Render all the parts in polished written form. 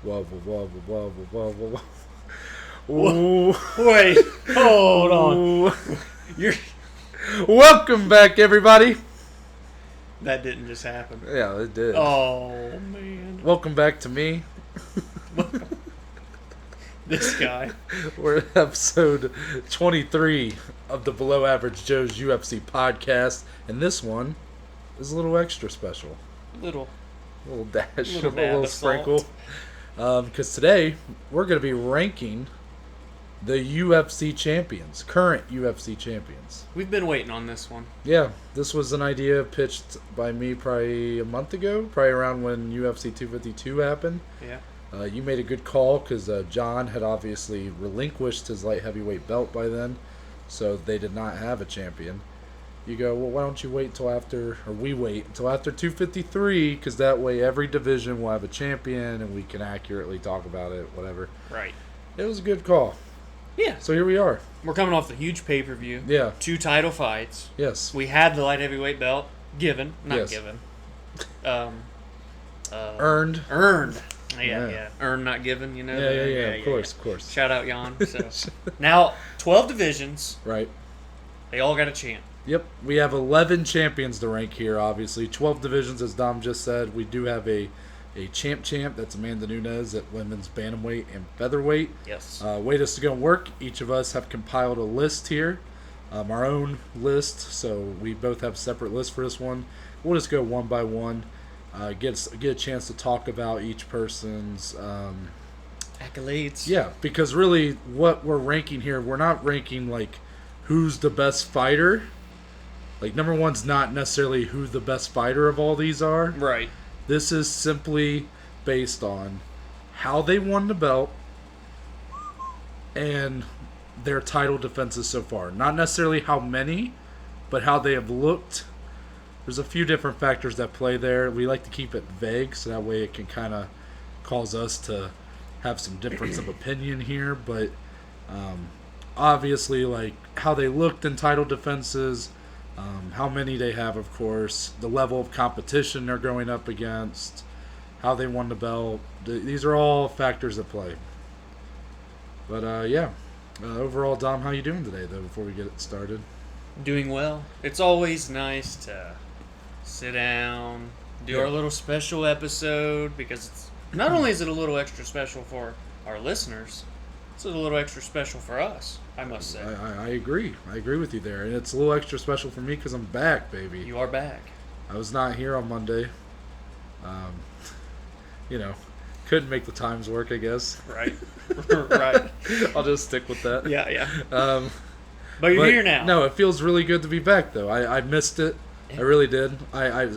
Whoa, whoa, whoa, whoa, whoa, whoa. Ooh. Wait, hold on. Ooh. You're Welcome back, everybody. that didn't just happen. Yeah, it did. Oh man, Welcome back to me. this guy. We're at episode 23 of the Below Average Joe's UFC podcast, and this one is a little extra special. Little Dash, Little a dab little of sprinkle. Because today we're going to be ranking the UFC champions, current UFC champions. We've been waiting on this one. Yeah, this was an idea pitched by me probably a month ago, probably around when UFC 252 happened. Yeah. You made a good call because John had obviously relinquished his light heavyweight belt by then, so they did not have a champion. You go, well, why don't you wait until after, or we wait until after 253, because that way every division will have a champion and we can accurately talk about it, whatever. Right. It was a good call. Yeah. So here we are. We're coming off the huge pay-per-view. Yeah. 2 title fights. Yes. We had the light heavyweight belt given, not Yes. given. Earned. Earned. Yeah. Yeah. Earned, not given. You know. Yeah. Of course. Shout out Jan. So now 12 divisions. Right. They all got a champ. Yep, we have 11 champions to rank here, obviously. 12 divisions, as Dom just said. We do have a champ, that's Amanda Nunes at women's bantamweight and featherweight. Yes. Way this is going to work, each of us have compiled a list here, our own list, so we both have separate lists for this one. We'll just go one by one, get a chance to talk about each person's... accolades. Yeah, because really what we're ranking here, we're not ranking like who's the best fighter. Like, number one's not necessarily who the best fighter of all these are. Right. This is simply based on how they won the belt and their title defenses so far. Not necessarily how many, but how they have looked. There's a few different factors that play there. We like to keep it vague, so that way it can kind of cause us to have some difference of opinion here. But obviously, like, how they looked in title defenses... how many they have, of course, the level of competition they're going up against, how they won the belt. These are all factors at play. But, overall, Dom, how you doing today, though, before we get it started? Doing well. It's always nice to sit down, do our little special episode, because it's, not only is it a little extra special for our listeners, it's a little extra special for us, I must say. I agree. I agree with you there. And it's a little extra special for me because I'm back, baby. You are back. I was not here on Monday. Couldn't make the times work, I guess. Right. Right. I'll just stick with that. Yeah. But you're here now. No, it feels really good to be back, though. I missed it. I really did. I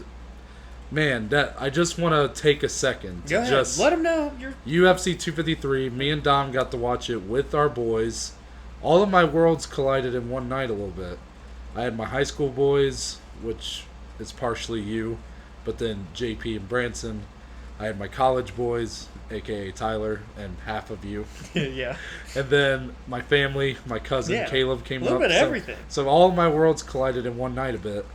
just want to take a second to Go ahead. just Let them know. UFC 253. Me and Dom got to watch it with our boys. All of my worlds collided in one night a little bit. I had my high school boys, which is partially you, but then JP and Branson. I had my college boys, aka Tyler, and half of you. Yeah. And then my family, my cousin Caleb came up. A little bit of everything. So all of my worlds collided in one night a bit.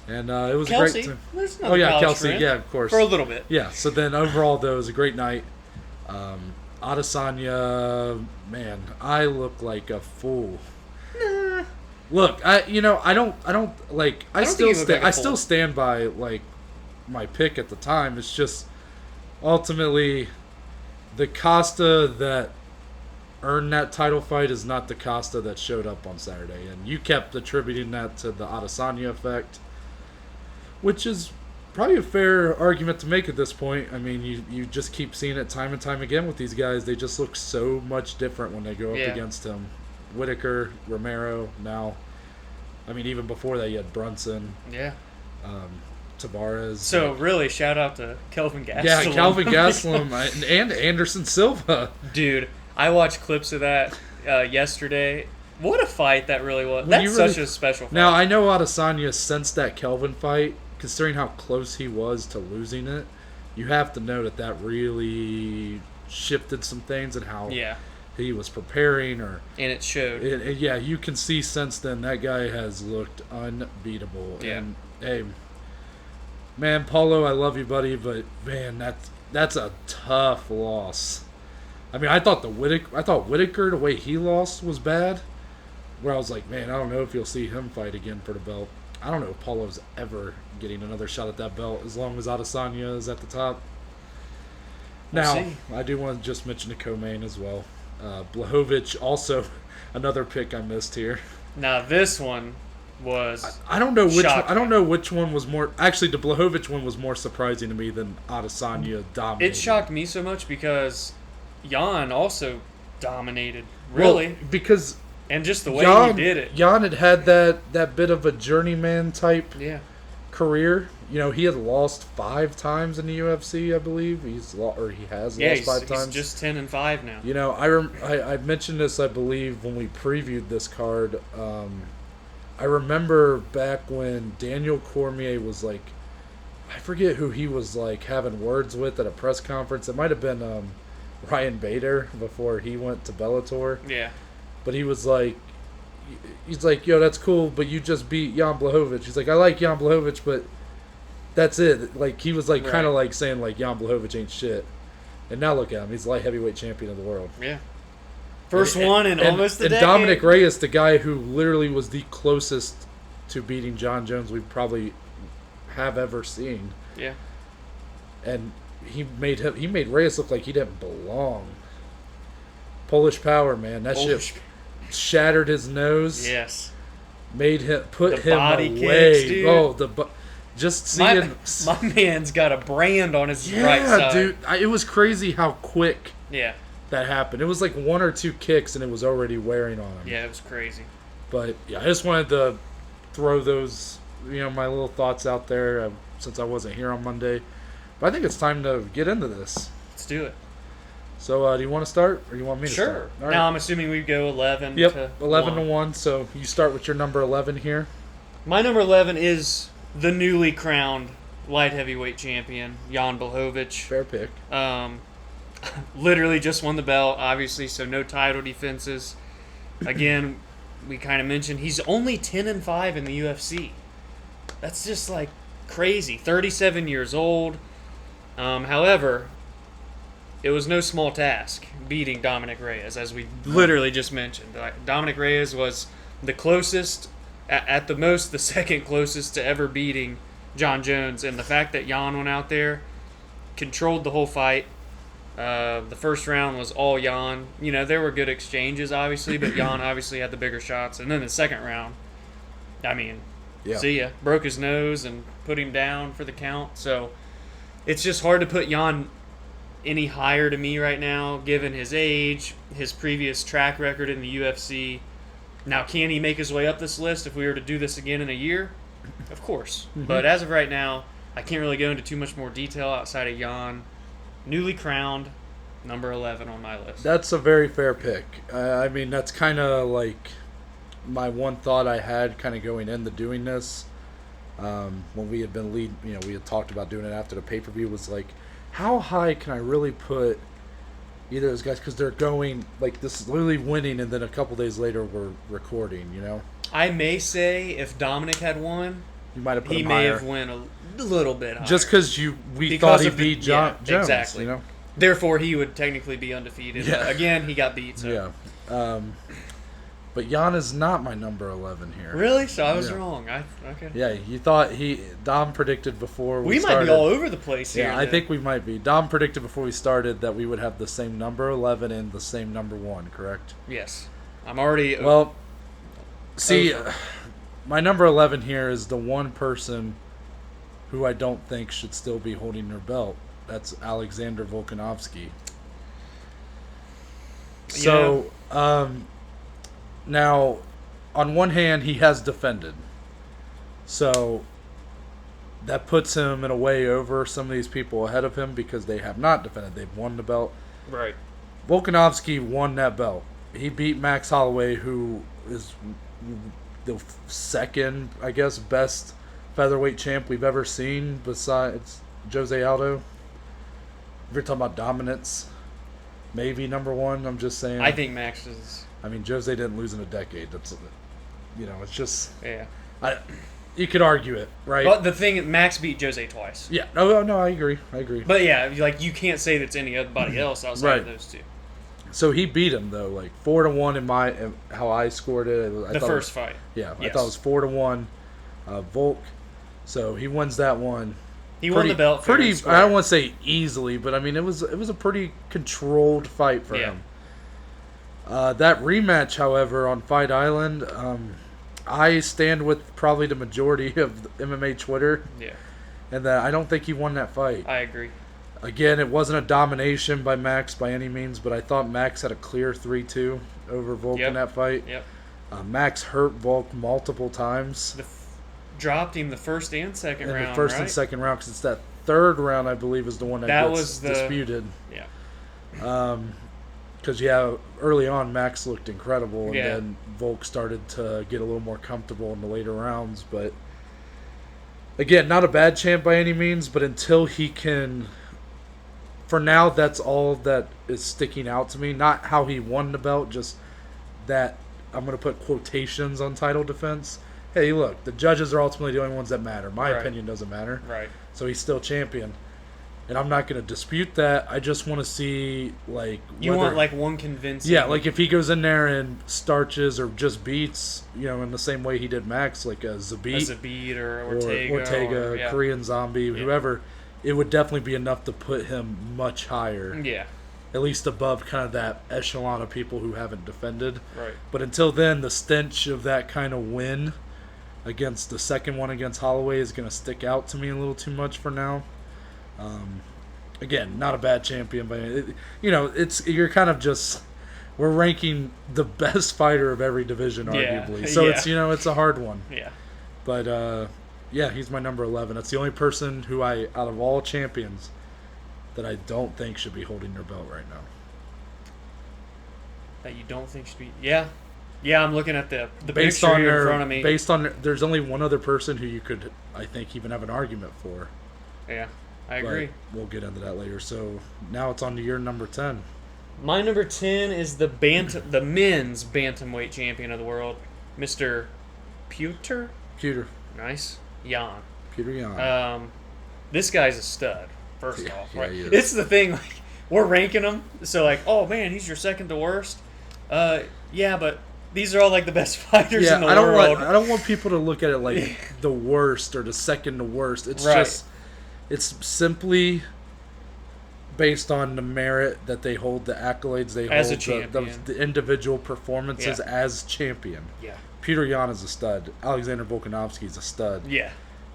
And it was Kelsey. a great time. There's another college Kelsey. friend. Yeah, of course. For a little bit. Yeah, so then overall, though, it was a great night. Adesanya, man, I look like a fool. Nah. Look, I still stand by, like, my pick at the time. It's just, ultimately, the Costa that earned that title fight is not the Costa that showed up on Saturday. And you kept attributing that to the Adesanya effect, which is probably a fair argument to make at this point. I mean, you just keep seeing it time and time again with these guys. They just look so much different when they go up against him. Whitaker, Romero, now. I mean, even before that, you had Brunson. Yeah. Tavares. So, really, shout out to Kelvin Gastelum. Yeah, Kelvin Gastelum and Anderson Silva. Dude, I watched clips of that yesterday. What a fight that really was. That's such a special fight. Now, I know Adesanya sensed that Kelvin fight, considering how close he was to losing it. You have to know that really shifted some things and how he was preparing. And it showed. You can see since then that guy has looked unbeatable. Yeah. And, hey, Man, Paulo, I love you, buddy, but man, that's a tough loss. I mean, I thought Whitaker, the way he lost was bad. Where I was like, man, I don't know if you'll see him fight again for the belt. I don't know if Paulo's ever getting another shot at that belt as long as Adesanya is at the top. Now, I do want to just mention the co-main as well. Blachowicz, also another pick I missed here. Now this one was I don't know which shocking. I don't know which one was more. Actually, the Blachowicz one was more surprising to me than Adesanya dominating. It shocked me so much because Jan also dominated, really, well, because and just the way he did it. Jan had that bit of a journeyman type career. You know, he had lost 5 times in the UFC, I believe. He has lost 5 times. He's just 10-5 now. You know, I mentioned this, I believe, when we previewed this card. I remember back when Daniel Cormier was like, I forget who he was like having words with at a press conference. It might have been Ryan Bader before he went to Bellator. Yeah. But he was like, he's like, yo, that's cool, but you just beat Jan Blachowicz. He's like, I like Jan Blachowicz, but that's it. Like, he was like kind of like saying like Jan Blachowicz ain't shit. And now look at him. He's light heavyweight champion of the world. Yeah. First one in almost a decade. And Dominic Reyes, the guy who literally was the closest to beating John Jones we probably have ever seen. Yeah. And he made Reyes look like he didn't belong. Polish power, man. That shit shattered his nose. Yes. Made him put the him body away. Kicks, dude. Just seeing my man's got a brand on his right side. Yeah, dude. It was crazy how quick. Yeah. That happened. It was like 1 or 2 kicks, and it was already wearing on him. Yeah, it was crazy. But yeah, I just wanted to throw those, my little thoughts out there since I wasn't here on Monday. But I think it's time to get into this. Let's do it. So, do you want to start, or you want me to start? Sure. Right. Now I'm assuming we go 11. Yep, to 11 1. to 1. So you start with your number 11 here. My number 11 is the newly crowned light heavyweight champion, Jan Blachowicz. Fair pick. Literally just won the belt, obviously, so no title defenses. Again, we kind of mentioned he's only 10-5 in the UFC. That's just like crazy. 37 years old. However, it was no small task beating Dominic Reyes, as we literally just mentioned. Dominic Reyes was the closest, at the most, the second closest to ever beating John Jones. And the fact that Jan went out there, controlled the whole fight. The first round was all Jan. There were good exchanges, obviously, but Jan obviously had the bigger shots. And then the second round, see ya. Broke his nose and put him down for the count. So it's just hard to put Jan any higher to me right now, given his age, his previous track record in the UFC. Now, can he make his way up this list if we were to do this again in a year? Of course. Mm-hmm. But as of right now, I can't really go into too much more detail outside of Jan. Newly crowned, number 11 on my list. That's a very fair pick. I mean, that's kind of like my one thought I had kind of going into doing this. When we had been we had talked about doing it after the pay-per-view, was like, how high can I really put either of those guys? Because they're going, like, this is literally winning, and then a couple days later we're recording, I may say if Dominic had won, you might have put he him may higher. have won a little bit higher. Just because we thought he beat Jones, exactly. Therefore, he would technically be undefeated. Yeah. But again, he got beat. So. Yeah. But Jan is not my number 11 here. Really? So I was wrong. Okay. Yeah, you thought Dom predicted before we started. Might be all over the place here. Yeah, I think we might be. Dom predicted before we started that we would have the same number 11 and the same number 1, correct? Yes. I'm already... Well, see, my number 11 here is the one person who I don't think should still be holding their belt. That's Alexander Volkanovski. So, now, on one hand, he has defended. So, that puts him in a way over some of these people ahead of him because they have not defended. They've won the belt. Right. Volkanovski won that belt. He beat Max Holloway, who is the second, I guess, best featherweight champ we've ever seen besides Jose Aldo. If you're talking about dominance, maybe number 1. I'm just saying. I think Max is... I mean, Jose didn't lose in a decade. That's, it's just... Yeah. You could argue it, right? But the thing, Max beat Jose twice. Yeah. No, I agree. But yeah, like you can't say that's anybody else outside of those two. So he beat him though, like 4-1 in how I scored it. The first fight. Yeah, yes. I thought it was 4-1, Volk. So he wins that one. He won the belt. Pretty. I don't want to say easily, but I mean it was a pretty controlled fight for him. That rematch, however, on Fight Island, I stand with probably the majority of MMA Twitter. Yeah. And that I don't think he won that fight. I agree. Again, it wasn't a domination by Max by any means, but I thought Max had a clear 3-2 over Volk in that fight. Yep. Max hurt Volk multiple times. Dropped him the first and second round, the first right? and second round, because it's that third round, I believe, is the one that was disputed. Yeah. Because, early on, Max looked incredible, and then Volk started to get a little more comfortable in the later rounds. But, again, not a bad champ by any means, but until he can... For now, that's all that is sticking out to me. Not how he won the belt, just that I'm going to put quotations on title defense. Hey, look, the judges are ultimately the only ones that matter. My opinion doesn't matter. Right. So he's still champion. And I'm not going to dispute that. I just want to see, like... You want, like, one convincing... Yeah, like, if he goes in there and starches or just beats, in the same way he did Max, like a Zabit. Or Ortega. Or Korean Zombie, whoever... It would definitely be enough to put him much higher. Yeah. At least above kind of that echelon of people who haven't defended. Right. But until then, the stench of that kind of win against the second one against Holloway is going to stick out to me a little too much for now. Again, not a bad champion, but you're kind of just... We're ranking the best fighter of every division, arguably. So it's a hard one. Yeah. But... yeah, he's my number 11. That's the only person who out of all champions, that I don't think should be holding their belt right now. That you don't think should be... Yeah. Yeah, I'm looking at the based picture on here in front of me. Based on... There's only one other person who you could, I think, even have an argument for. Yeah, I agree. But we'll get into that later. So, now it's on to your number 10. My number 10 is the men's bantamweight champion of the world, Mr. Pewter. Nice. Jan. Peter Yan. This guy's a stud, first off. Right? Yeah, it's the thing, like, we're ranking him, so like, oh man, he's your second to worst. Yeah, but these are all like the best fighters in the world. I don't want people to look at it like the worst or the second to worst. It's just, it's simply based on the merit that they hold, the accolades they as hold, a champion. The individual performances as champion. Yeah. Peter Yan is a stud. Alexander Volkanovski is a stud. Yeah.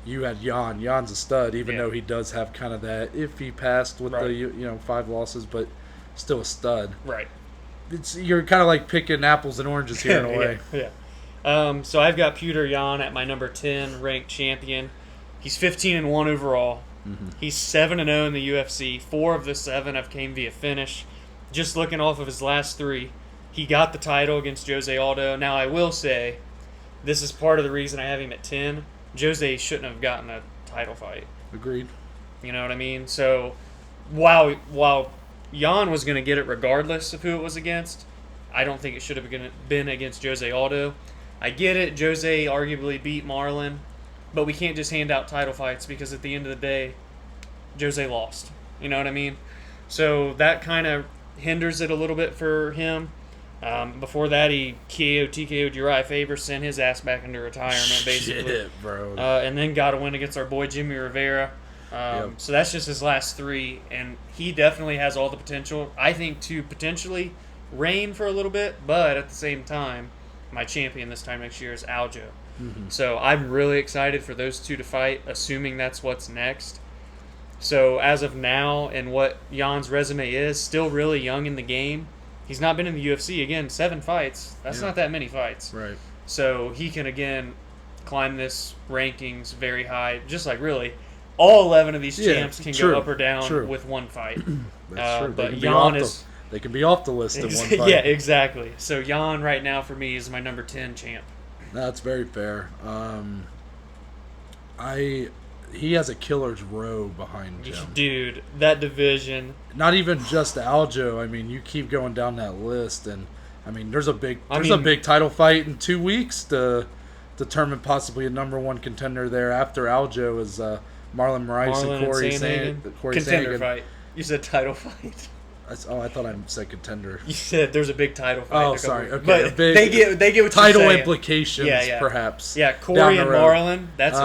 You had Yan. Yan's a stud, even though he does have kind of that iffy past with the 5 losses, but still a stud. Right. You're kind of like picking apples and oranges here in a way. Yeah. So I've got Peter Yan at my number 10 ranked champion. He's 15-1 overall. Mm-hmm. He's 7-0 in the UFC. 4 of the 7 have came via finish. Just looking off of his last 3, he got the title against Jose Aldo. Now, I will say, this is part of the reason I have him at 10. Jose shouldn't have gotten a title fight. Agreed. You know what I mean? So, while Jan was going to get it regardless of who it was against, I don't think it should have been against Jose Aldo. I get it. Jose arguably beat Marlon, but we can't just hand out title fights because at the end of the day, Jose lost. You know what I mean? So that kind of hinders it a little bit for him. Before that, he TKO'd Uriah Faber, sent his ass back into retirement, basically. Shit, bro. And then got a win against our boy Jimmy Rivera. So that's just his last 3, and he definitely has all the potential, I think, to potentially reign for a little bit, but at the same time, my champion this time next year is Aljo. Mm-hmm. So I'm really excited for those two to fight, assuming that's what's next. So as of now, and what Jan's resume is, still really young in the game. He's not been in the UFC, again, 7 fights. That's not that many fights. Right. So he can, again, climb this rankings very high, just like really all 11 of these champs can go up or down with one fight. That's true. But Jan is... They can be off the list in one fight. Yeah, exactly. So Jan right now for me is my number 10 champ. That's very fair. He has a killer's row behind him. Dude, that division. Not even just Aljo. I mean, you keep going down that list, and I mean, there's a big title fight in 2 weeks to determine possibly a number one contender there after Aljo is Marlon Moraes and Corey Contender Sandhagen. fight. You said title fight. I thought I said contender. You said there's a big title fight. Oh, sorry. Okay, but a big they get what title you're saying. implications, perhaps. Yeah, Corey and Marlon. That's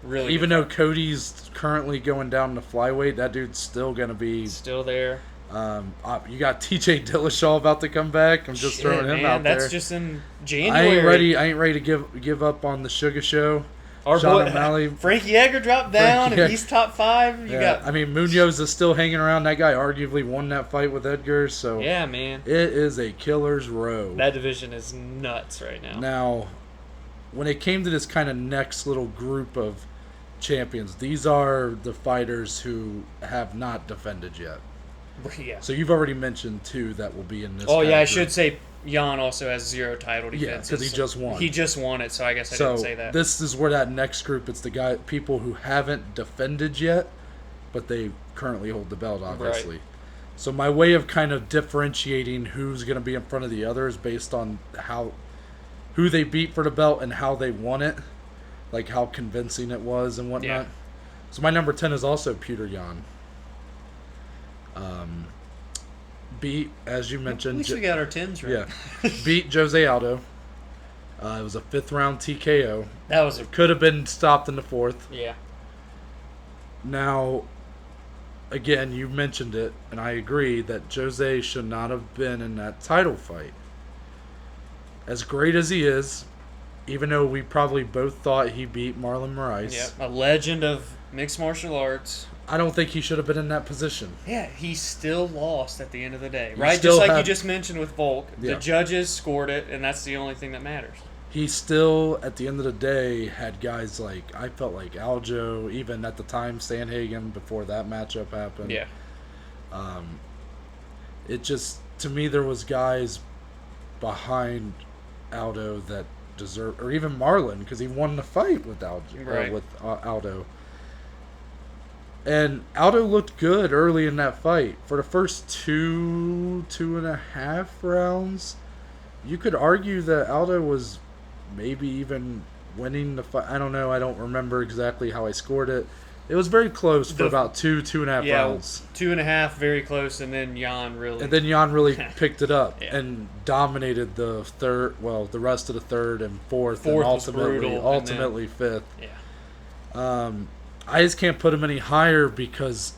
really even though Cody's currently going down to flyweight, that dude's still gonna be still there. You got TJ Dillashaw about to come back. I'm just throwing him out there. That's just in January. I ain't ready to give up on the Sugar Show. Our Sean boy, O'Malley. Frankie Edgar dropped down, and he's top 5. I mean, Munoz is still hanging around. That guy arguably won that fight with Edgar, so yeah, man, it is a killer's row. That division is nuts right now. Now, when it came to this kind of next little group of champions, these are the fighters who have not defended yet. Yeah. So you've already mentioned 2 that will be in this. Oh yeah, I group. should say Jan also has 0 title defenses. Yeah, because he just won. He just won it, so I guess I didn't say that. This is where that next group, it's the people who haven't defended yet, but they currently hold the belt, obviously. Right. So my way of kind of differentiating who's going to be in front of the others based on who they beat for the belt and how they won it, like how convincing it was and whatnot. Yeah. So my number 10 is also Peter Yan. Beat, as you mentioned. At least we got our 10s right. Yeah. Beat Jose Aldo. It was a 5th round TKO. That was Could have been stopped in the 4th. Yeah. Now, again, you mentioned it, and I agree that Jose should not have been in that title fight. As great as he is, even though we probably both thought he beat Marlon Moraes. Yeah, a legend of mixed martial arts. I don't think he should have been in that position. Yeah, he still lost at the end of the day, right? Just like you just mentioned with Volk. Yeah. The judges scored it, and that's the only thing that matters. He still, at the end of the day, had guys like, I felt like Aljo, even at the time, Sandhagen, before that matchup happened. Yeah. It just, to me, there was guys behind Aldo that deserve, or even Marlon, because he won the fight with Aldo. And Aldo looked good early in that fight. For the first 2.5 rounds, you could argue that Aldo was maybe even winning the fight. I don't know. I don't remember exactly how I scored it. It was very close for about 2.5 rounds. 2.5, very close, and then Jan really... And then Jan really picked it up and dominated the rest of the third and fourth and ultimately fifth. Yeah. I just can't put him any higher because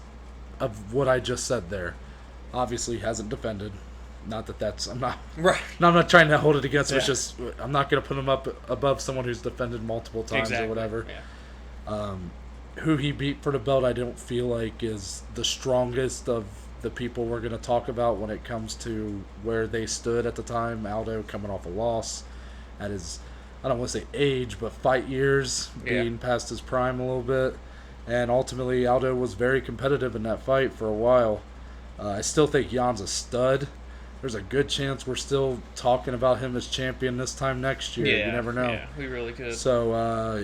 of what I just said there. Obviously, he hasn't defended. Not that that's... I'm not trying to hold it against him. It's just I'm not going to put him up above someone who's defended multiple times or whatever. Yeah. Who he beat for the belt, I don't feel like is the strongest of the people we're going to talk about when it comes to where they stood at the time. Aldo coming off a loss at his, I don't want to say age, but fight years, being past his prime a little bit. And ultimately, Aldo was very competitive in that fight for a while. I still think Jan's a stud. There's a good chance we're still talking about him as champion this time next year. Yeah, you never know. Yeah, we really could. So, I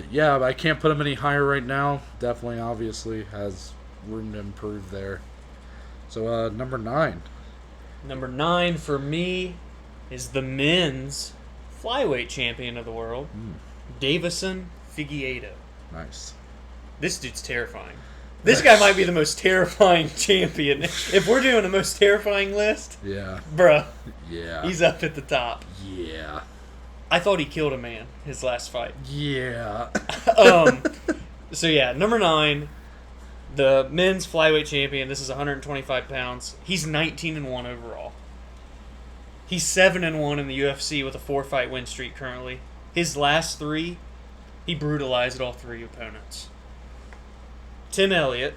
can't put him any higher right now. Definitely, obviously, has room to improve there. So, number 9. Number 9 for me is the men's flyweight champion of the world, Davison Figueiredo. Nice. This dude's terrifying. This guy might be the most terrifying champion. If we're doing the most terrifying list, bruh, he's up at the top. Yeah. I thought he killed a man his last fight. Yeah. So, number 9, the men's flyweight champion. This is 125 pounds. He's 19-1 overall. He's 7-1 in the UFC with a 4-fight win streak currently. His last 3, he brutalized all 3 opponents. Tim Elliott,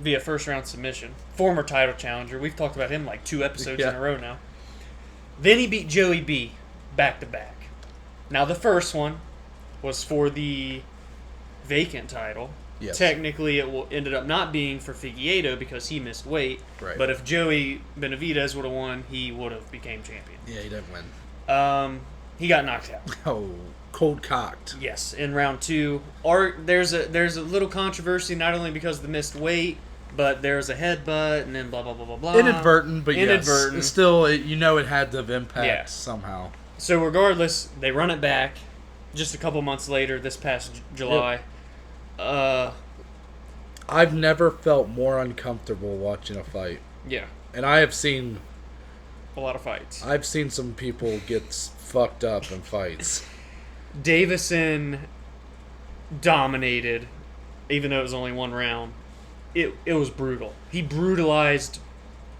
via first-round submission. Former title challenger. We've talked about him like 2 episodes in a row now. Then he beat Joey B back-to-back. Now, the first one was for the vacant title. Yes. Technically, it ended up not being for Figueiredo because he missed weight. Right. But if Joey Benavidez would have won, he would have became champion. Yeah, he didn't win. He got knocked out. Oh, cold-cocked. Yes, in round 2. There's a little controversy, not only because of the missed weight, but there's a headbutt, and then blah, blah, blah, blah, blah. Inadvertent, but Inadvertent. Yes. Still, it had to have impact somehow. So regardless, they run it back. just a couple months later, this past July. I've never felt more uncomfortable watching a fight. Yeah. And I have seen a lot of fights. I've seen some people get fucked up in fights. Davison dominated, even though it was only one round. It was brutal. He brutalized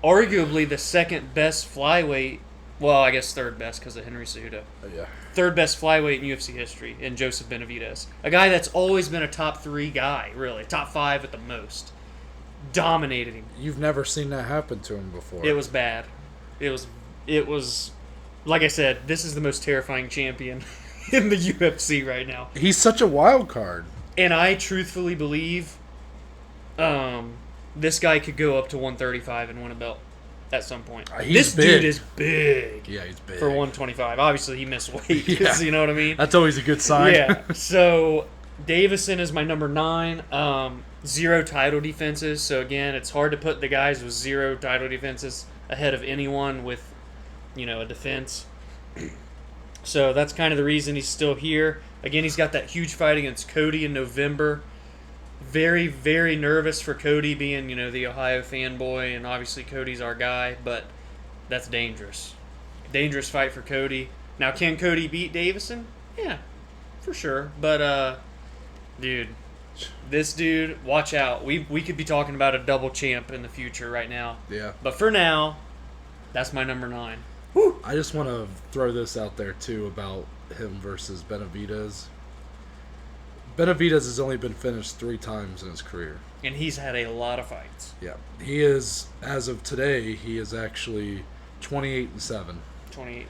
arguably the second best flyweight. Well, I guess third best because of Henry Cejudo. Yeah. Third best flyweight in UFC history in Joseph Benavidez. A guy that's always been a top 3 guy, really. Top 5 at the most. Dominated him. You've never seen that happen to him before. It was bad. It was like I said, this is the most terrifying champion in the UFC right now. He's such a wild card. And I truthfully believe this guy could go up to 135 and win a belt at some point. This big. dude is big. Yeah, he's big. For 125. Obviously, he missed weight. Yeah. You know what I mean? That's always a good sign. Yeah. So, Davison is my number 9. 0 title defenses. So, again, it's hard to put the guys with 0 title defenses ahead of anyone with, a defense. So, that's kind of the reason he's still here. Again, he's got that huge fight against Cody in November. Very, very nervous for Cody being, the Ohio fanboy, and obviously Cody's our guy, but that's dangerous. Dangerous fight for Cody. Now, can Cody beat Davison? Yeah, for sure. But, dude, this dude, watch out. We could be talking about a double champ in the future right now. Yeah. But for now, that's my number 9. Woo. I just want to throw this out there, too, about him versus Benavidez. Benavidez has only been finished 3 times in his career. And he's had a lot of fights. Yeah. He is, as of today, he is actually 28-7. 28-7.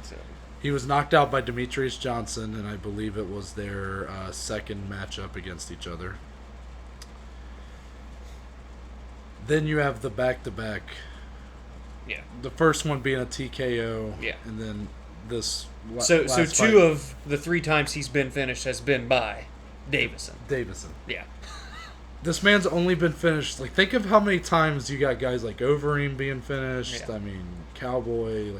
He was knocked out by Demetrius Johnson, and I believe it was their second matchup against each other. Then you have the back-to-back. Yeah. The first one being a TKO. Yeah. And then this So last 2 fight. of the 3 times he's been finished has been by Davison. Yeah. This man's only been finished. Like, think of how many times you got guys like Overeem being finished. Yeah. I mean, Cowboy,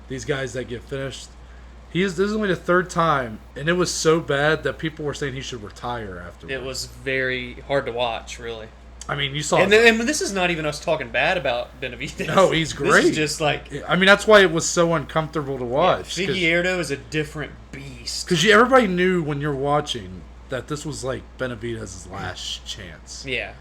these guys that get finished. This is only the 3rd time, and it was so bad that people were saying he should retire afterwards. It was very hard to watch, really. I mean, you saw. And this is not even us talking bad about Benavidez. No, he's great. This is just like. I mean, that's why it was so uncomfortable to watch. Yeah, Figueiredo is a different beast. Because everybody knew when you're watching that this was like Benavidez's last chance. Yeah.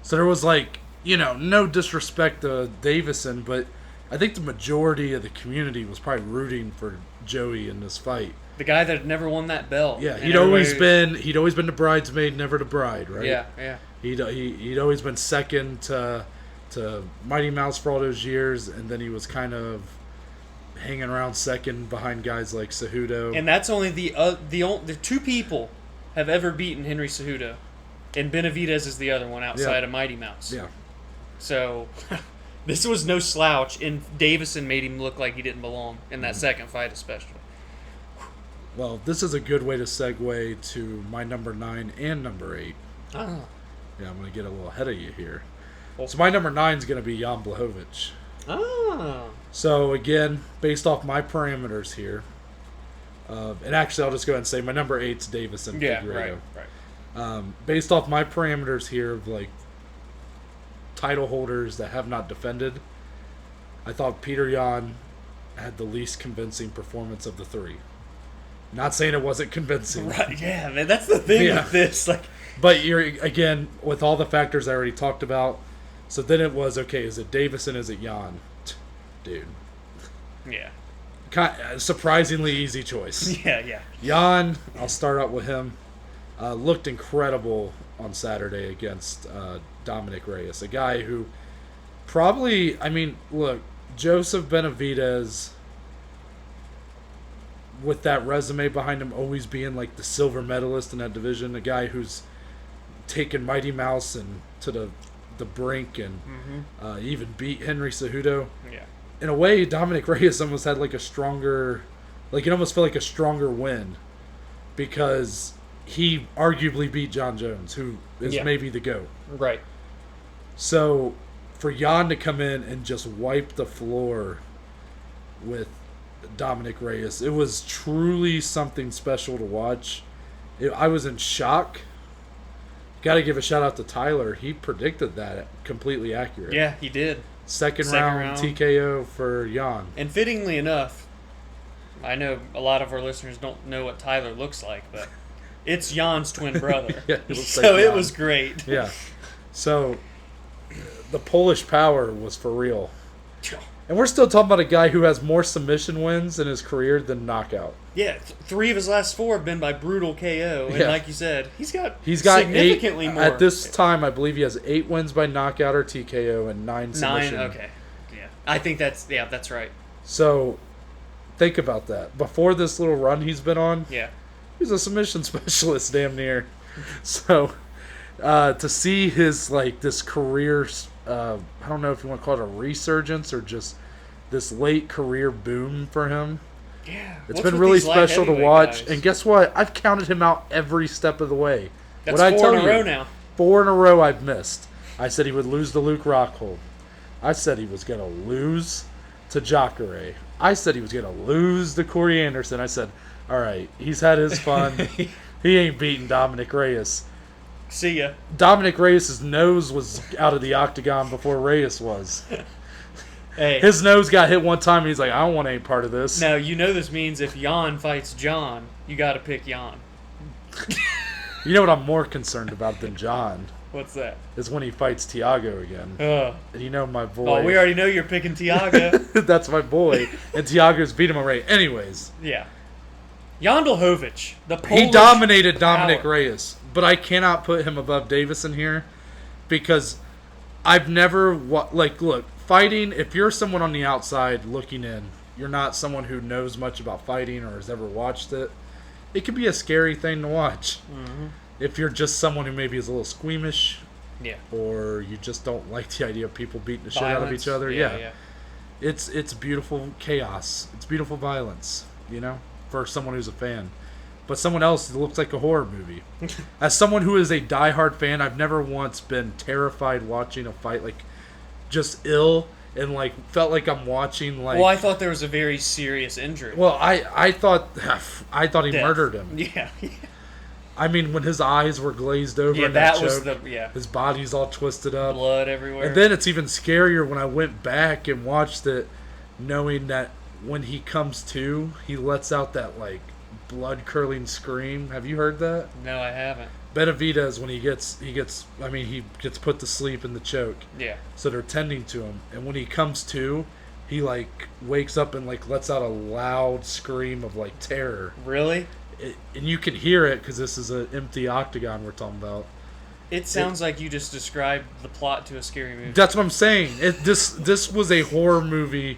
So there was no disrespect to Davison, but I think the majority of the community was probably rooting for Joey in this fight. The guy that had never won that belt. Yeah, he'd always been the bridesmaid, never the bride, right? Yeah. He'd always been second to Mighty Mouse for all those years, and then he was kind of hanging around second behind guys like Cejudo. And that's only the 2 people have ever beaten Henry Cejudo, and Benavidez is the other one outside of Mighty Mouse. Yeah. So this was no slouch, and Davison made him look like he didn't belong in that second fight, especially. Well, this is a good way to segue to my number 9 and number 8. Oh. Yeah, I'm going to get a little ahead of you here. So my number 9 is going to be Jan Blachowicz. Oh. So again, based off my parameters here, and actually I'll just go ahead and say my number 8's Davison. Yeah, Figueiredo. right. Based off my parameters here of title holders that have not defended, I thought Peter Yan had the least convincing performance of the 3. Not saying it wasn't convincing. Right, yeah, man, that's the thing with this. But you're, again, with all the factors I already talked about, so then it was, okay, is it Davison, is it Yan? Dude. Yeah. Surprisingly easy choice. Yeah. Yan, I'll start out with him, looked incredible on Saturday against Dominic Reyes, a guy who probably, look, Joseph Benavidez, with that resume behind him, always being the silver medalist in that division, a guy who's taken Mighty Mouse and to the brink and even beat Henry Cejudo. Yeah. In a way, Dominic Reyes almost had a stronger, it almost felt like a stronger win because he arguably beat John Jones, who is maybe the GOAT. Right. So for Jan to come in and just wipe the floor with Dominic Reyes. It was truly something special to watch. I was in shock. Got to give a shout out to Tyler. He predicted that completely accurate. Yeah, he did. Second round TKO for Jan. And fittingly enough, I know a lot of our listeners don't know what Tyler looks like, but it's Jan's twin brother. Yeah, it looks so like it Jan. was great. Yeah. So the Polish power was for real. And we're still talking about a guy who has more submission wins in his career than knockout. Yeah, 3 of his last 4 have been by brutal KO. And like you said, he's got significantly 8 more. At this time, I believe he has 8 wins by knockout or TKO and 9 submission. 9, okay. Yeah. I think that's right. So, think about that. Before this little run he's been on, yeah, he's a submission specialist damn near. So, to see his, this career, I don't know if you want to call it a resurgence or just this late career boom for him. Yeah. It's been really special to watch. Guys? And guess what? I've counted him out every step of the way. That's 4 in a row now. 4 in a row I've missed. I said he would lose to Luke Rockhold. I said he was going to lose to Jacare. I said he was going to lose to Corey Anderson. I said, all right, he's had his fun. He ain't beating Dominic Reyes. See ya. Dominic Reyes' nose was out of the octagon before Reyes was. Hey. His nose got hit one time and he's like, I don't want any part of this. Now, you know this means if Jan fights John, you got to pick Jan. You know what I'm more concerned about than John? What's that? Is when he fights Tiago again. And you know my boy. Oh, we already know you're picking Tiago. That's my boy. And Tiago's beat him already. Anyways. Yeah. Jandlhovic, the Polish he dominated Dominic power. Reyes. But I cannot put him above Davison here because I've never... look, fighting, if you're someone on the outside looking in, you're not someone who knows much about fighting or has ever watched it, it can be a scary thing to watch. Mm-hmm. If you're just someone who maybe is a little squeamish, yeah, or you just don't like the idea of people beating the shit out of each other, yeah. It's beautiful chaos. It's beautiful violence, for someone who's a fan. But someone else, it looks like a horror movie. As someone who is a diehard fan, I've never once been terrified watching a fight, just ill, and felt like I'm watching Well, I thought there was a very serious injury. Well, I thought he murdered him. Yeah. I mean, when his eyes were glazed over, yeah, in that was choke, the his body's all twisted up, blood everywhere. And then it's even scarier when I went back and watched it, knowing that when he comes to, he lets out that blood curdling scream. Have you heard that? No, I haven't. Benavidez, when he gets put to sleep in the choke. Yeah. So they're tending to him, and when he comes to, he wakes up and lets out a loud scream of terror. Really? And you can hear it because this is an empty octagon we're talking about. It sounds like you just described the plot to a scary movie. That's what I'm saying. This was a horror movie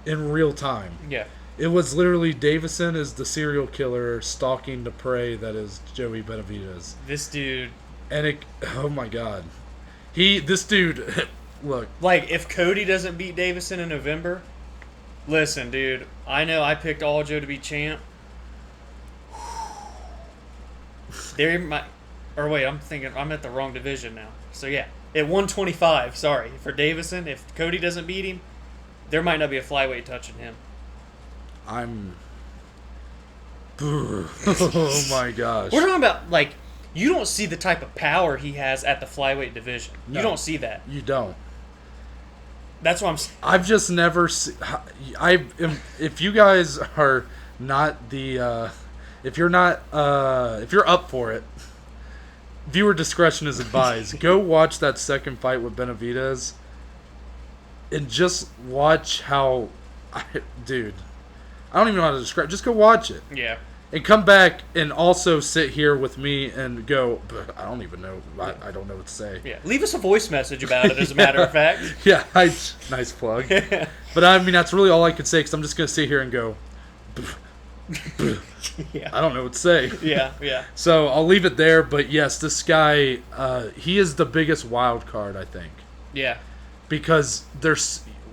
in real time. Yeah. It was literally Davison is the serial killer stalking the prey that is Joey Benavidez. This dude. And oh my God. This dude, look. If Cody doesn't beat Davison in November, listen, dude, I know I picked Aljo to be champ. I'm thinking, I'm at the wrong division now. So yeah, at 125, sorry, for Davison, if Cody doesn't beat him, there might not be a flyweight touching him. Oh my gosh. We're talking about, you don't see the type of power he has at the flyweight division. No, you don't see that. You don't. That's what I'm saying. I've just never seen... If you guys are not the... if you're up for it, viewer discretion is advised. Go watch that second fight with Benavidez and just watch how... Dude... I don't even know how to describe. Just go watch it. Yeah. And come back and also sit here with me and go, I don't even know. I don't know what to say. Yeah. Leave us a voice message about it, as a matter of fact. Yeah. Nice plug. But I mean, that's really all I could say because I'm just going to sit here and go, yeah. I don't know what to say. Yeah. So I'll leave it there. But yes, this guy, he is the biggest wild card, I think. Yeah. Because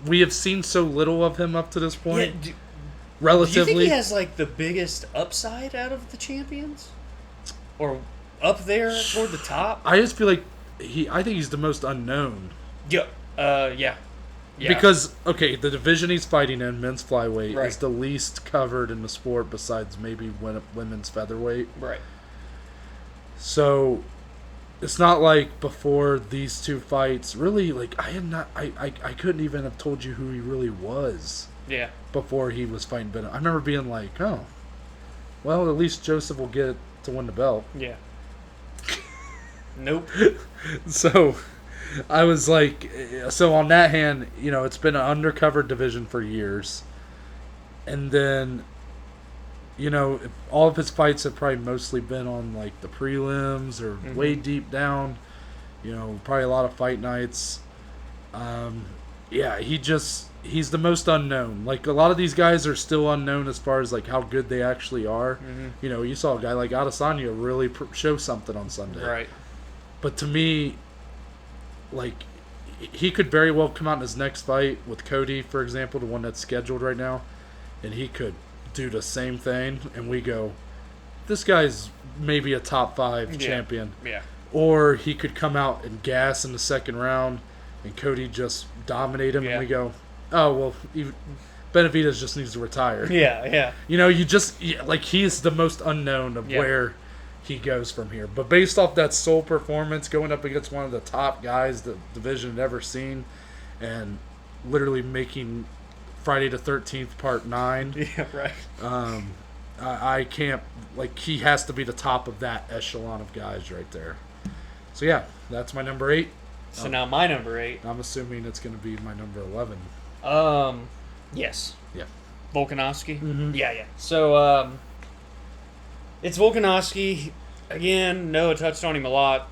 we have seen so little of him up to this point. Yeah, relatively. Do you think he has the biggest upside out of the champions, or up there toward the top? I just feel like I think he's the most unknown. Yeah. Yeah. Because, okay, the division he's fighting in, men's flyweight, Right. is the least covered in the sport besides maybe women's featherweight. Right. So, it's not like before these two fights, really, like, I couldn't even have told you who he really was Yeah. before he was fighting Bennett. I remember being like, oh, well, at least Joseph will get to win the belt. Yeah. Nope. So, I was like, so on that hand, it's been an undercover division for years. And then, all of his fights have probably mostly been on, like, the prelims or way deep down. Probably a lot of fight nights. He's the most unknown. Like, a lot of these guys are still unknown as far as, like, how good they actually are. Mm-hmm. You saw a guy like Adesanya really show something on Sunday. Right. But to me, like, he could very well come out in his next fight with Cody, for example, the one that's scheduled right now, and he could do the same thing, and we go, this guy's maybe a top 5 champion. Yeah. Or he could come out and gas in the second round, and Cody just dominate him, and we go, oh, well, Benavidez just needs to retire. Yeah. He's the most unknown of where he goes from here. But based off that sole performance, going up against one of the top guys the division had ever seen, and literally making Friday the 13th Part 9. Yeah, right. I can't, like, he has to be the top of that echelon of guys right there. So, yeah, that's my number 8. So now my number 8. I'm assuming it's going to be my number 11. Yes. Yeah. Volkanovski? Mm-hmm. Yeah. So, it's Volkanovski. Again, Noah touched on him a lot.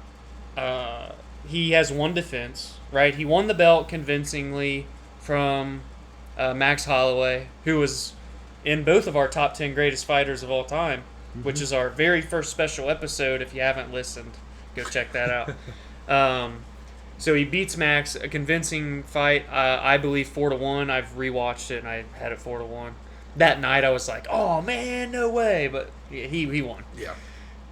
He has one defense, right? He won the belt convincingly from Max Holloway, who was in both of our top 10 greatest fighters of all time, which is our very first special episode. If you haven't listened, go check that out. So he beats Max, a convincing fight. I believe 4-1. I've rewatched it and I had it 4-1. That night I was like, oh man, no way, but he won. Yeah.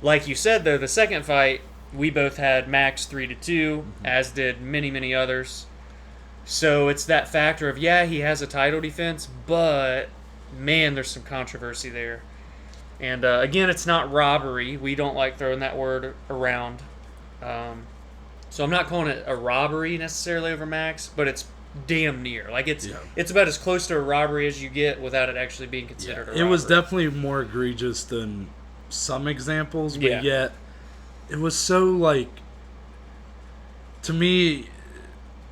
Like you said though, the second fight we both had Max 3-2, as did many others. So it's that factor of, he has a title defense, but man, there's some controversy there. And again, it's not robbery. We don't like throwing that word around. So I'm not calling it a robbery necessarily over Max, but it's damn near. Like it's about as close to a robbery as you get without it actually being considered a robbery. It was definitely more egregious than some examples, but yet it was so, like, to me,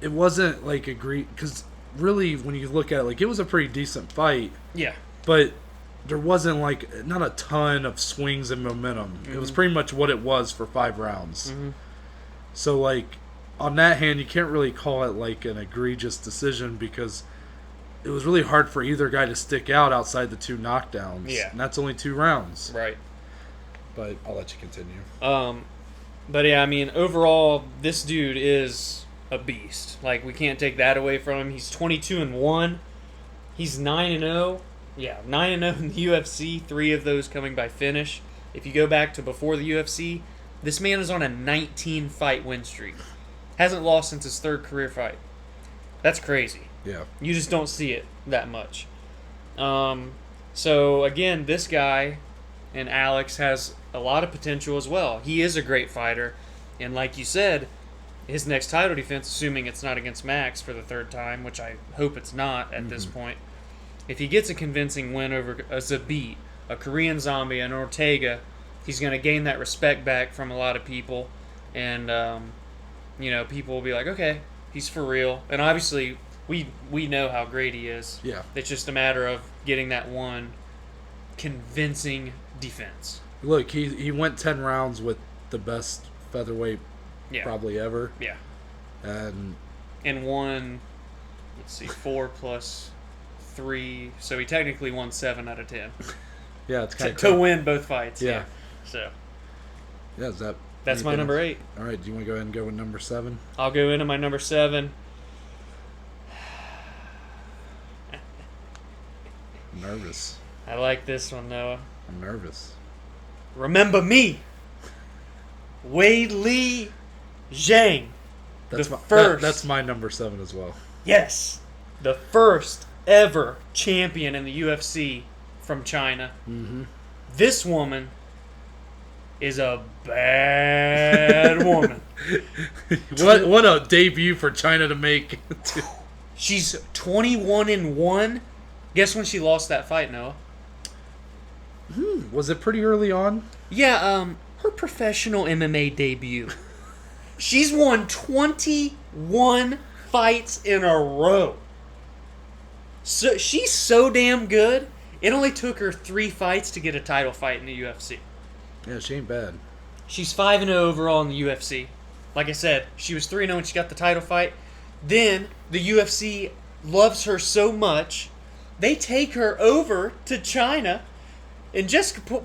it wasn't like because really when you look at it, like, it was a pretty decent fight. Yeah. But there wasn't, like, not a ton of swings and momentum. It was pretty much what it was for 5 rounds. So, like, on that hand, you can't really call it, like, an egregious decision because it was really hard for either guy to stick out outside the 2 knockdowns. Yeah. And that's only 2 rounds. Right. But I'll let you continue. But yeah, I mean, overall, this dude is a beast. Like, we can't take that away from him. He's 22-1. He's 9-0. Yeah, 9-0 in the UFC. 3 of those coming by finish. If you go back to before the UFC, this man is on a 19-fight win streak. Hasn't lost since his 3rd career fight. That's crazy. Yeah. You just don't see it that much. So, again, this guy and Alex has a lot of potential as well. He is a great fighter. And like you said, his next title defense, assuming it's not against Max for the 3rd time, which I hope it's not at this point, if he gets a convincing win over a Zabit, a Korean Zombie, an Ortega, he's going to gain that respect back from a lot of people. And, people will be like, okay, he's for real. And obviously, we know how great he is. Yeah. It's just a matter of getting that one convincing defense. Look, he went 10 rounds with the best featherweight probably ever. Yeah. And won, let's see, 4 plus 3. So he technically won 7 out of 10. Yeah, it's kind of to win both fights. Yeah. So. Yeah, That's my number 8. All right, do you want to go ahead and go with number 7? I'll go into my number 7. I'm nervous. I like this one, Noah. I'm nervous. Remember me. Wei Li Zhang. That's the my, first. That's my number 7 as well. Yes. the first ever champion in the UFC from China. Mm-hmm. This woman is a bad woman. What a debut for China to make. She's 21-1. Guess when she lost that fight, Noah? Was it pretty early on? Yeah, her professional MMA debut. She's won 21 fights in a row. So she's so damn good. It only took her 3 fights to get a title fight in the UFC. Yeah, she ain't bad. She's 5-0 overall in the UFC. Like I said, she was 3-0 when she got the title fight. Then the UFC loves her so much, they take her over to China, and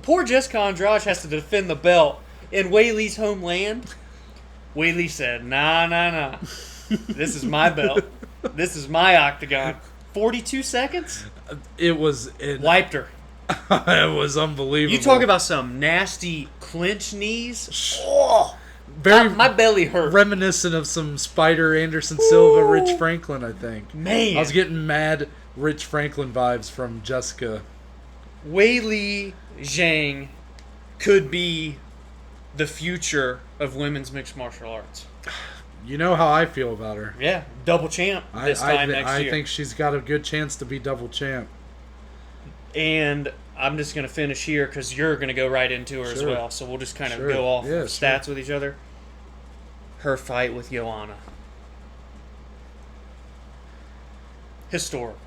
poor Jessica Andrade has to defend the belt in Weili's homeland. Weili said, nah. This is my belt. This is my octagon. 42 seconds? It was... Wiped her. It was unbelievable. You talk about some nasty clinch knees. Oh, very my belly hurt. Reminiscent of some Spider Anderson Silva, Rich Franklin, I think. Man. I was getting mad Rich Franklin vibes from Jessica. Weili Zhang could be the future of women's mixed martial arts. You know how I feel about her. Yeah, double champ this time next year. I think she's got a good chance to be double champ. And I'm just going to finish here because you're going to go right into her as well. So we'll just kind of go off stats with each other. Her fight with Joanna. Historical.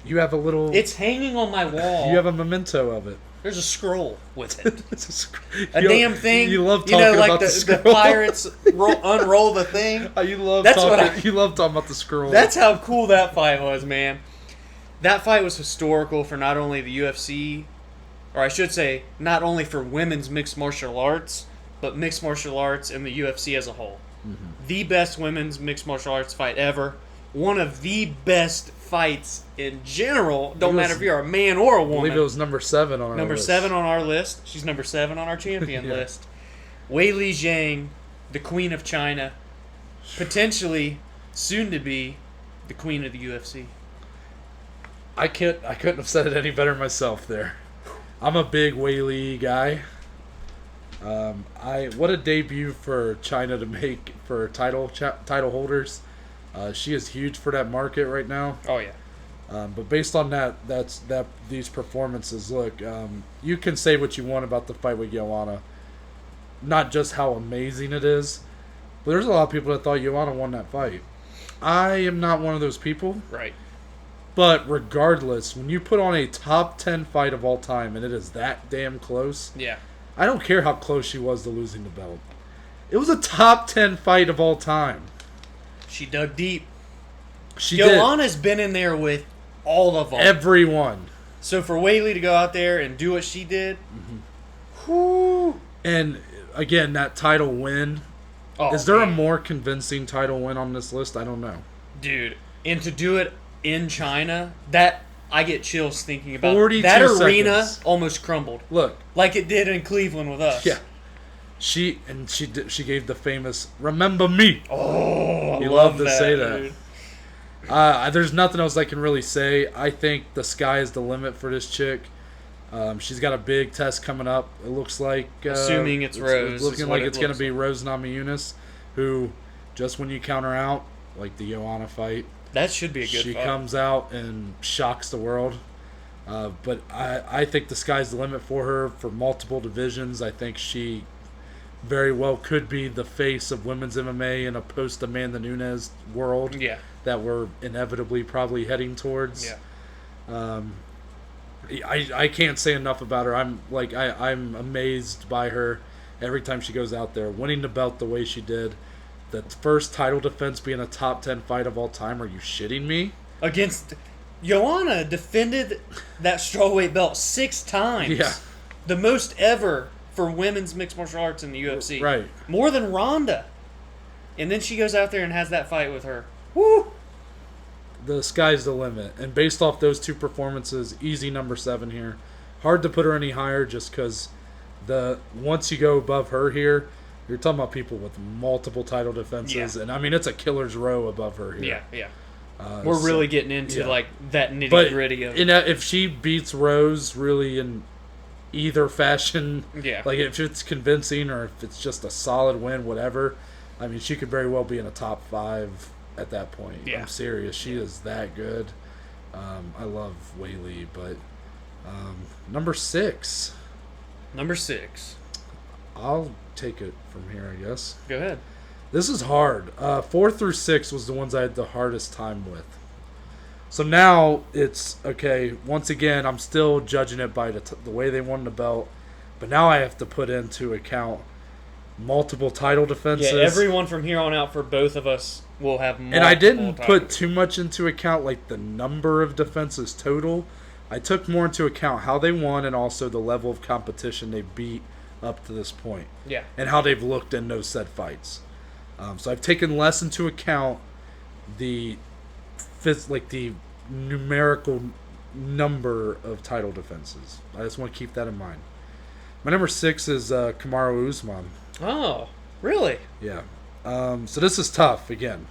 You have a little... It's hanging on my wall. You have a memento of it. There's a scroll with it. a damn thing. You love talking about the scroll. The pirates unroll the thing. You love talking about the scroll. That's how cool that fight was, man. That fight was historical for not only the UFC, or I should say, not only for women's mixed martial arts, but mixed martial arts and the UFC as a whole. Mm-hmm. The best women's mixed martial arts fight ever. One of the best fights in general. Don't matter if you're a man or a woman. I believe it was number 7 on our list. Number 7 on our list. She's number 7 on our champion list. Weili Zhang, the Queen of China, potentially soon to be the Queen of the UFC. I couldn't have said it any better myself there. I'm a big Weili guy. What a debut for China to make for title holders. She is huge for that market right now. Oh yeah. But based on these performances, look, you can say what you want about the fight with Joanna, not just how amazing it is, but there's a lot of people that thought Joanna won that fight. I am not one of those people. Right. But regardless, when you put on a top 10 fight of all time and it is that damn close, I don't care how close she was to losing the belt. It was a top 10 fight of all time. She dug deep. Joanna's been in there with all of them. Everyone. So for Weili to go out there and do what she did, whoo. And again, that title win. Is there a more convincing title win on this list? I don't know. Dude, and to do it in China, that I get chills thinking about. 42 that arena seconds. Almost crumbled. Look, like it did in Cleveland with us. Yeah. She gave the famous "Remember me." Oh, you love to say that. There's nothing else I can really say. I think the sky is the limit for this chick. She's got a big test coming up. It looks like, assuming it's Rose, it's looking like it's going to be Rose Namajunas, who, just when you count her out, like the Joanna fight, that should be a good fight. She comes out and shocks the world. But I think the sky's the limit for her for multiple divisions. I think she very well could be the face of women's MMA in a post-Amanda Nunes world that we're inevitably probably heading towards. I can't say enough about her. I'm amazed by her every time she goes out there, winning the belt the way she did. The first title defense being a top 10 fight of all time. Are you shitting me? Against Joanna defended that strawweight belt 6 times. Yeah. The most ever for women's mixed martial arts in the UFC. Right. More than Ronda. And then she goes out there and has that fight with her. Woo! The sky's the limit. And based off those 2 performances, easy number 7 here. Hard to put her any higher just because once you go above her here, you're talking about people with multiple title defenses. And I mean, it's a killer's row above her here. Yeah. We're really getting into like that nitty but gritty of if she beats Rose really in either fashion, yeah. like if it's convincing or if it's just a solid win, whatever. I mean, she could very well be in a top 5 at that point. Yeah. I'm serious. She is that good. I love Whaley, but number 6. Number 6. I'll take it from here, I guess. Go ahead. This is hard. 4 through 6 was the ones I had the hardest time with. So now it's, okay, once again, I'm still judging it by the way they won the belt. But now I have to put into account multiple title defenses. Yeah, everyone from here on out for both of us will have multiple. And I didn't put defenses. too much into account, like the number of defenses total. I took more into account how they won and also the level of competition they beat up to this point. Yeah. And how they've looked in those said fights. So I've taken less into account the numerical number of title defenses. I just want to keep that in mind. My number 6 is Kamaru Usman. Oh, really? Yeah. So this is tough again.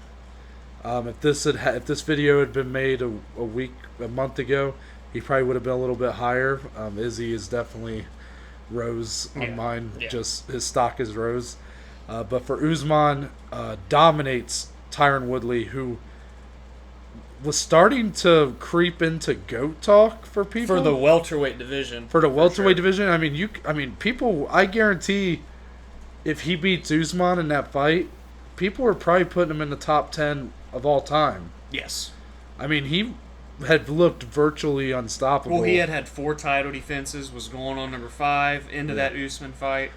If this video had been made a month ago, he probably would have been a little bit higher. Izzy is definitely rose on mine. Yeah. Just his stock is rose. But for Usman, dominates Tyron Woodley, who was starting to creep into GOAT talk for people. For the welterweight division. For the welterweight division, I mean, people. I guarantee, if he beats Usman in that fight, people are probably putting him in the top 10 of all time. Yes. I mean, he had looked virtually unstoppable. Well, he had 4 title defenses, was going on number 5 into that Usman fight.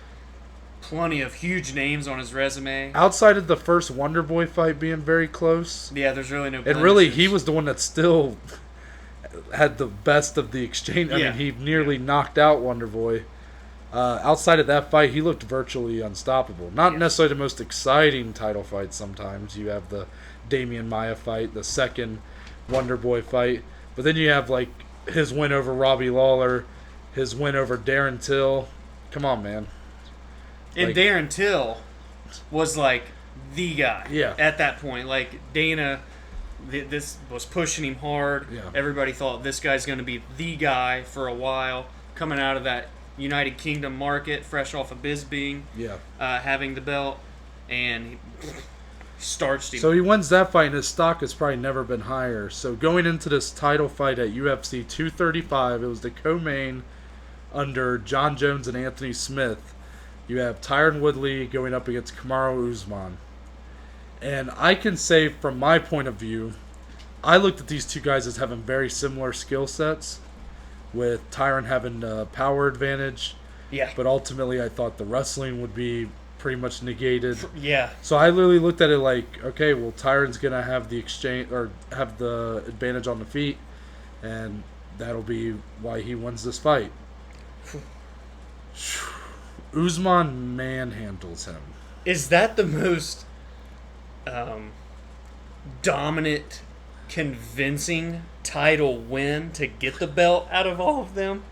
Plenty of huge names on his resume. Outside of the first Wonder Boy fight being very close. Yeah, there's really no. And really, he was the one that still had the best of the exchange. I mean, he nearly knocked out Wonder Boy. Outside of that fight, he looked virtually unstoppable. Not necessarily the most exciting title fight sometimes. You have the Damian Maia fight, the second Wonder Boy fight. But then you have, like, his win over Robbie Lawler, his win over Darren Till. Come on, man. And Darren Till was, like, the guy at that point. Like, Dana, this was pushing him hard. Yeah. Everybody thought this guy's going to be the guy for a while. Coming out of that United Kingdom market, fresh off of Bisbee, having the belt, and he starched him. So he wins that fight, and his stock has probably never been higher. So going into this title fight at UFC 235, it was the co-main under John Jones and Anthony Smith. You have Tyron Woodley going up against Kamaru Usman. And I can say, from my point of view, I looked at these two guys as having very similar skill sets, with Tyron having the power advantage. Yeah. But ultimately, I thought the wrestling would be pretty much negated. Yeah. So I literally looked at it like, okay, well, Tyron's going to have the exchange, or have the advantage on the feet, and that'll be why he wins this fight. Usman manhandles him. Is that the most dominant, convincing title win to get the belt out of all of them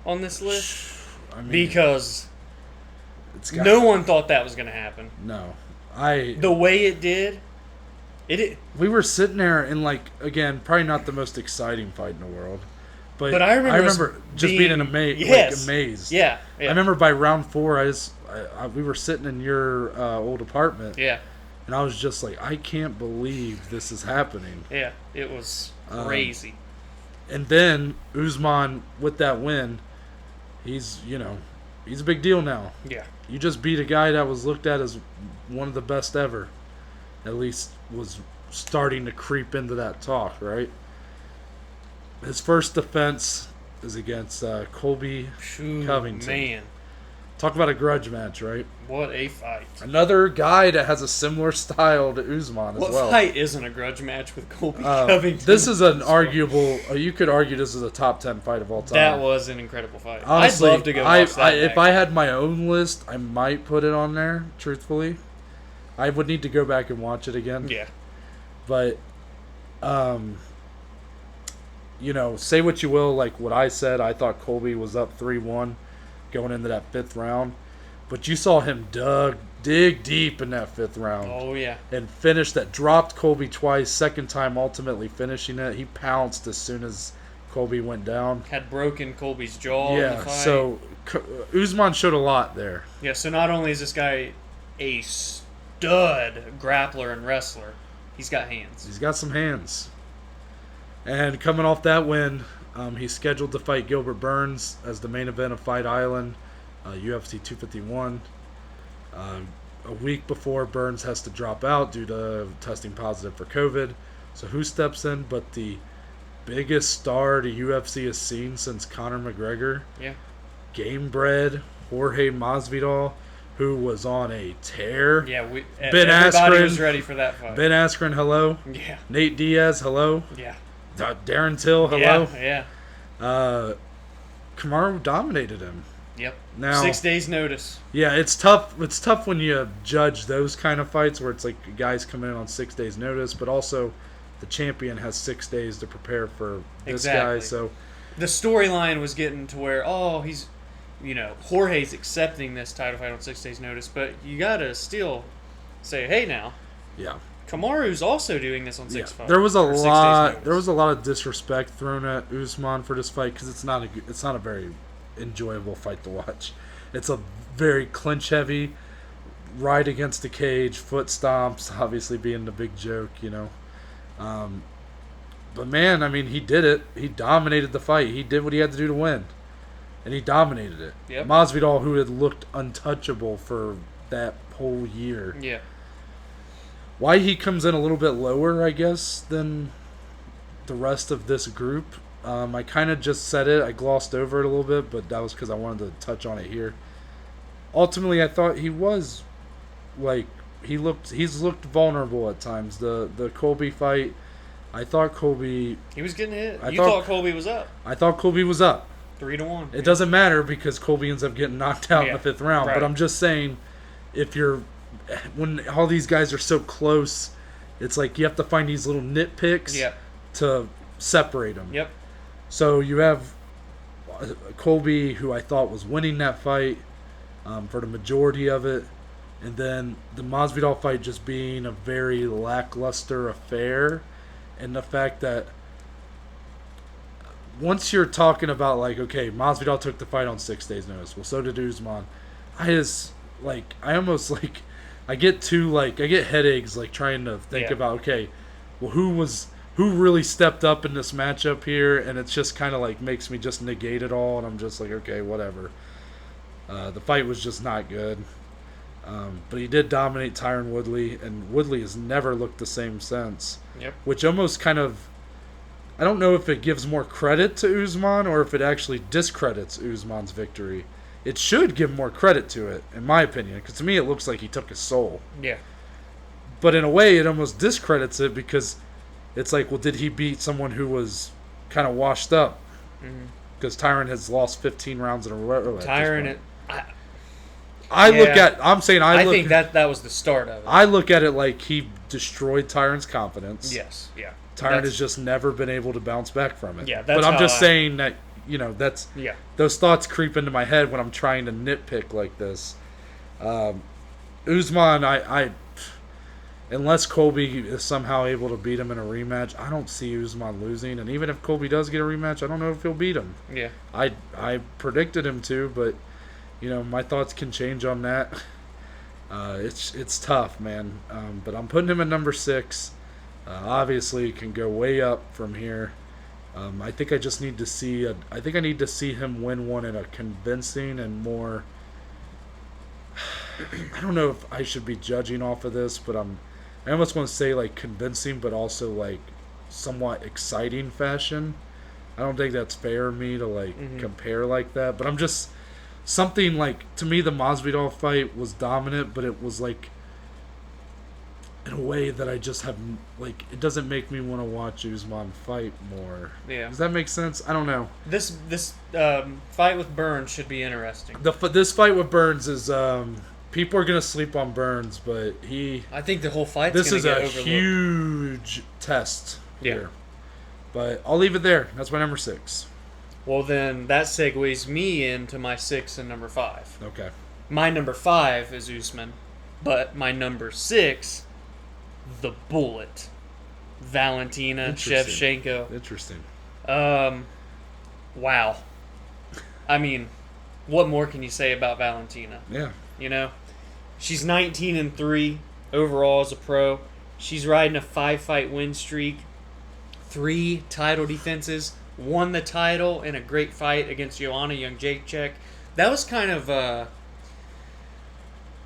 on this list? I mean, because no one thought that was going to happen. No. The way it did, we were sitting there and, like, again, probably not the most exciting fight in the world. But I remember just being amazed. Yeah. I remember by round 4, we were sitting in your old apartment. Yeah. And I was just like, I can't believe this is happening. Yeah, it was crazy. And then Usman, with that win, he's a big deal now. Yeah. You just beat a guy that was looked at as one of the best ever. At least was starting to creep into that talk, right? His first defense is against Colby Covington. Man. Talk about a grudge match, right? What a fight. Another guy that has a similar style to Usman as well. What fight isn't a grudge match with Colby Covington? This is an arguable... you could argue this is a top 10 fight of all time. That was an incredible fight. Honestly, I'd love to go watch that if I had my own list, I might put it on there, truthfully. I would need to go back and watch it again. Yeah. But... say what you will, like what I said, I thought Colby was up 3-1 going into that 5th round. But you saw him dig deep in that 5th round. Oh, yeah. And finished that. Dropped Colby twice. Second time ultimately finishing it. He pounced as soon as Colby went down. Had broken Colby's jaw in the fight. So Usman showed a lot there. Yeah, so not only is this guy a stud grappler and wrestler, he's got hands. He's got some hands. And coming off that win, he's scheduled to fight Gilbert Burns as the main event of Fight Island, UFC 251. A week before Burns has to drop out due to testing positive for COVID. So who steps in but the biggest star the UFC has seen since Conor McGregor? Yeah. Game bred Jorge Masvidal, who was on a tear. Yeah, Ben everybody Askren was ready for that fight. Ben Askren, hello. Yeah. Nate Diaz, hello. Yeah. Darren Till, hello. Yeah. Kamaru dominated him. Yep. Now, 6 days notice. Yeah, it's tough. It's tough when you judge those kind of fights where it's like guys come in on 6 days notice, but also the champion has 6 days to prepare for this guy. So the storyline was getting to where, he's, Jorge's accepting this title fight on 6 days notice, but you gotta still say, hey, now, yeah, Kamaru's also doing this on 6 There was a 6 days lot. notice. There was a lot of disrespect thrown at Usman for this fight because it's not a very enjoyable fight to watch. It's a very clinch heavy, right against the cage, foot stomps, obviously being the big joke, But man, I mean, he did it. He dominated the fight. He did what he had to do to win, and he dominated it. Yep. Masvidal, who had looked untouchable for that whole year. Yeah. Why he comes in a little bit lower, I guess, than the rest of this group. I kind of just said it. I glossed over it a little bit, but that was because I wanted to touch on it here. Ultimately, I thought he was, he's looked vulnerable at times. The Colby fight, I thought Colby... He was getting hit. You thought Colby was up. I thought Colby was up. 3-1. It doesn't matter because Colby ends up getting knocked out in the 5th round. Right. But I'm just saying, when all these guys are so close, it's like you have to find these little nitpicks to separate them. Yep. So you have Colby, who I thought was winning that fight for the majority of it, and then the Masvidal fight just being a very lackluster affair, and the fact that once you're talking about okay, Masvidal took the fight on 6 days notice. Well, so did Usman. I get headaches trying to think about, okay, well, who really stepped up in this matchup here, and it's just kind of makes me just negate it all, and I'm just okay, whatever. The fight was just not good. But he did dominate Tyron Woodley, and Woodley has never looked the same since. Yep. Which almost kind of, I don't know if it gives more credit to Usman or if it actually discredits Usman's victory. It should give more credit to it, in my opinion, because to me it looks like he took his soul. Yeah. But in a way, it almost discredits it because it's well, did he beat someone who was kind of washed up? Because Tyron has lost 15 rounds in a row. Tyron, I think that was the start of it. I look at it like he destroyed Tyron's confidence. Yes, yeah. Tyron has just never been able to bounce back from it. Yeah, but I'm just saying that that's those thoughts creep into my head when I'm trying to nitpick like this. Usman, I unless Colby is somehow able to beat him in a rematch, I don't see Usman losing. And even if Colby does get a rematch, I don't know if he'll beat him. Yeah. I predicted him to, but my thoughts can change on that. It's tough, man. But I'm putting him at number 6. Obviously, it can go way up from here. I think I just need to see. I think I need to see him win one in a convincing and more. I don't know if I should be judging off of this, but I almost want to say convincing, but also somewhat exciting fashion. I don't think that's fair of me to compare like that, but I'm just something to me the Masvidal fight was dominant, but it was in a way that I just have it doesn't make me want to watch Usman fight more. Yeah. Does that make sense? I don't know. This fight with Burns should be interesting. This fight with Burns is people are gonna sleep on Burns, but I think the whole fight's this is get a overlooked. huge test here. Yeah. But I'll leave it there. That's my number 6. Well, then that segues me into my 6 and number 5. Okay. My number 5 is Usman, but my number 6, the Bullet, Valentina Shevchenko. Interesting. Wow. I mean, what more can you say about Valentina? Yeah. You know, she's 19-3 overall as a pro. She's riding a 5-fight win streak, 3 title defenses, won the title in a great fight against Joanna Jędrzejczyk. That was kind of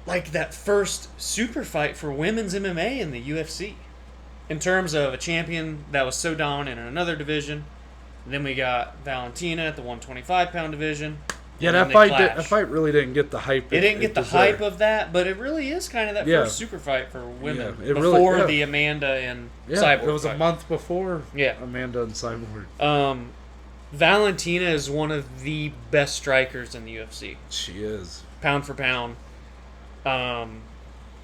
like that first super fight for women's MMA in the UFC, in terms of a champion that was so dominant in another division. And then we got Valentina at the 125-pound division. Yeah, that fight really didn't get the hype. It didn't get the hype of that, but it really is kind of that first super fight for women before the Amanda and Cyborg it was fight. a month before Amanda and Cyborg. Valentina is one of the best strikers in the UFC. She is. Pound for pound.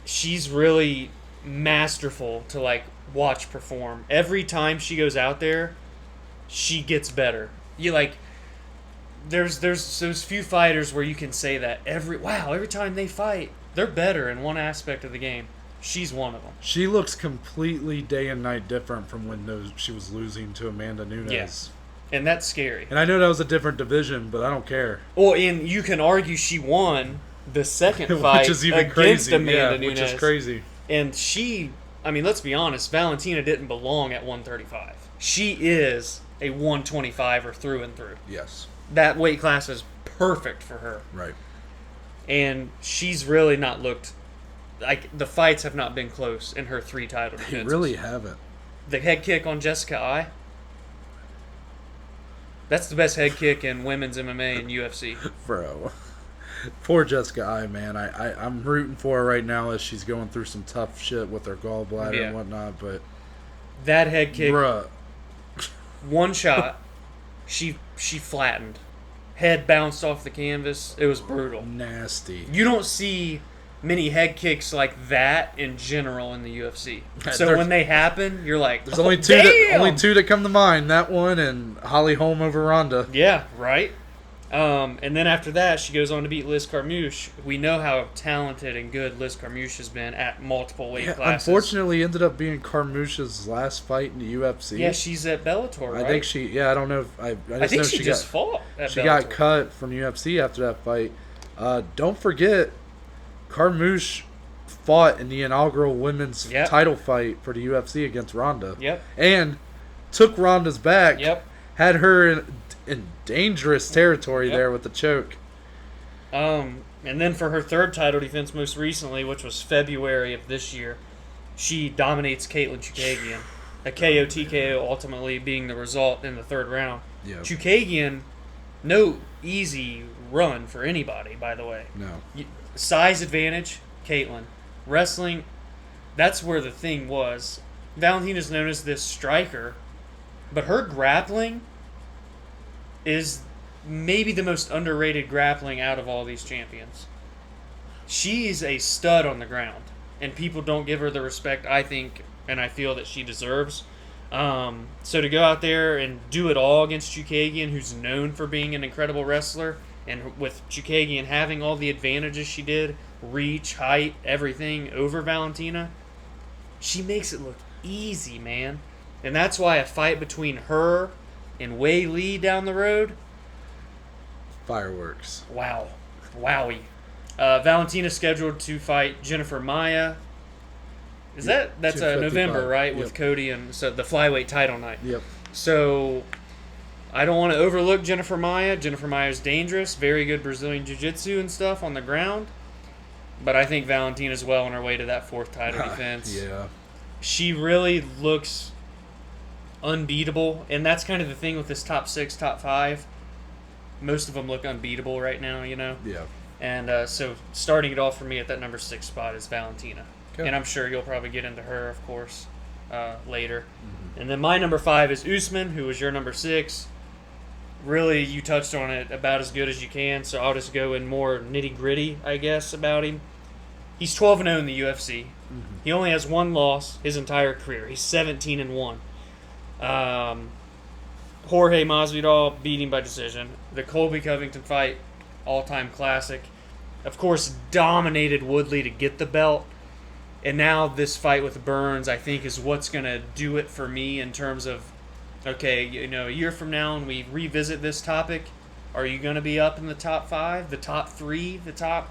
She's really masterful to like watch perform. Every time she goes out there, she gets better. You like there's those few fighters where you can say that every time they fight, they're better in one aspect of the game. She's one of them. She looks completely day and night different from when she was losing to Amanda Nunes. Yes. And that's scary. And I know that was a different division, but I don't care. Well, and you can argue she won the second fight which is even against crazy. Amanda Nunes. Which is crazy. And let's be honest, Valentina didn't belong at 135. She is a 125er through and through. Yes. That weight class is perfect for her. Right. And she's really not looked like the fights have not been close in her 3 title defenses. They really haven't. The head kick on Jessica Ai. That's the best head kick in women's MMA and UFC. Bro. Poor Jessica Ai, man. I'm rooting for her right now as she's going through some tough shit with her gallbladder and whatnot, but that head kick, bruh. One shot, she flattened. Head bounced off the canvas. It was brutal. Nasty. You don't see many head kicks like that in general in the UFC. So when they happen, you're like, there's only two that come to mind. That one and Holly Holm over Ronda. Yeah, right. And then after that, she goes on to beat Liz Carmouche. We know how talented and good Liz Carmouche has been at multiple weight classes. Unfortunately, ended up being Carmouche's last fight in the UFC. Yeah, she's at Bellator, right? I think she. Yeah, I don't know if I think she just fought at Bellator. She got cut from UFC after that fight. Don't forget, Carmouche fought in the inaugural women's title fight for the UFC against Ronda. Yep. And took Ronda's back. Yep. Had her in dangerous territory there with the choke. And then for her 3rd title defense most recently, which was February of this year, she dominates Caitlin Chukagian. A KO TKO ultimately being the result in the 3rd round. Yep. Chukagian, no easy run for anybody, by the way. No. Size advantage, Caitlin. Wrestling, that's where the thing was. Valentina's known as this striker, but her grappling is maybe the most underrated grappling out of all these champions. She's a stud on the ground, and people don't give her the respect I think and I feel that she deserves. So to go out there and do it all against Chukagian, who's known for being an incredible wrestler, and with Chukagian having all the advantages she did, reach, height, everything, over Valentina, she makes it look easy, man. And that's why a fight between her and Wei Li down the road, fireworks. Wow. Wowie. Valentina's scheduled to fight Jennifer Maia. That's November, right? With Cody, and so the flyweight title night. Yep. So I don't want to overlook Jennifer Maia. Jennifer Maia's dangerous, very good Brazilian jiu-jitsu and stuff on the ground. But I think Valentina's well on her way to that 4th title defense. Yeah. She really looks unbeatable, and that's kind of the thing with this top 6, top 5. Most of them look unbeatable right now, you know? Yeah. And so starting it off for me at that number 6 spot is Valentina. Okay. And I'm sure you'll probably get into her, of course, later. Mm-hmm. And then my number 5 is Usman, who was your number 6. Really, you touched on it about as good as you can, so I'll just go in more nitty-gritty, I guess, about him. He's 12-0 in the UFC. Mm-hmm. He only has 1 loss his entire career. He's 17-1. Jorge Masvidal beat him by decision. The Colby Covington fight, all-time classic. of course, dominated Woodley to get the belt. And now this fight with Burns, I think, is what's going to do it for me in terms of, okay, a year from now when we revisit this topic, are you going to be up in the top 5, the top 3, the top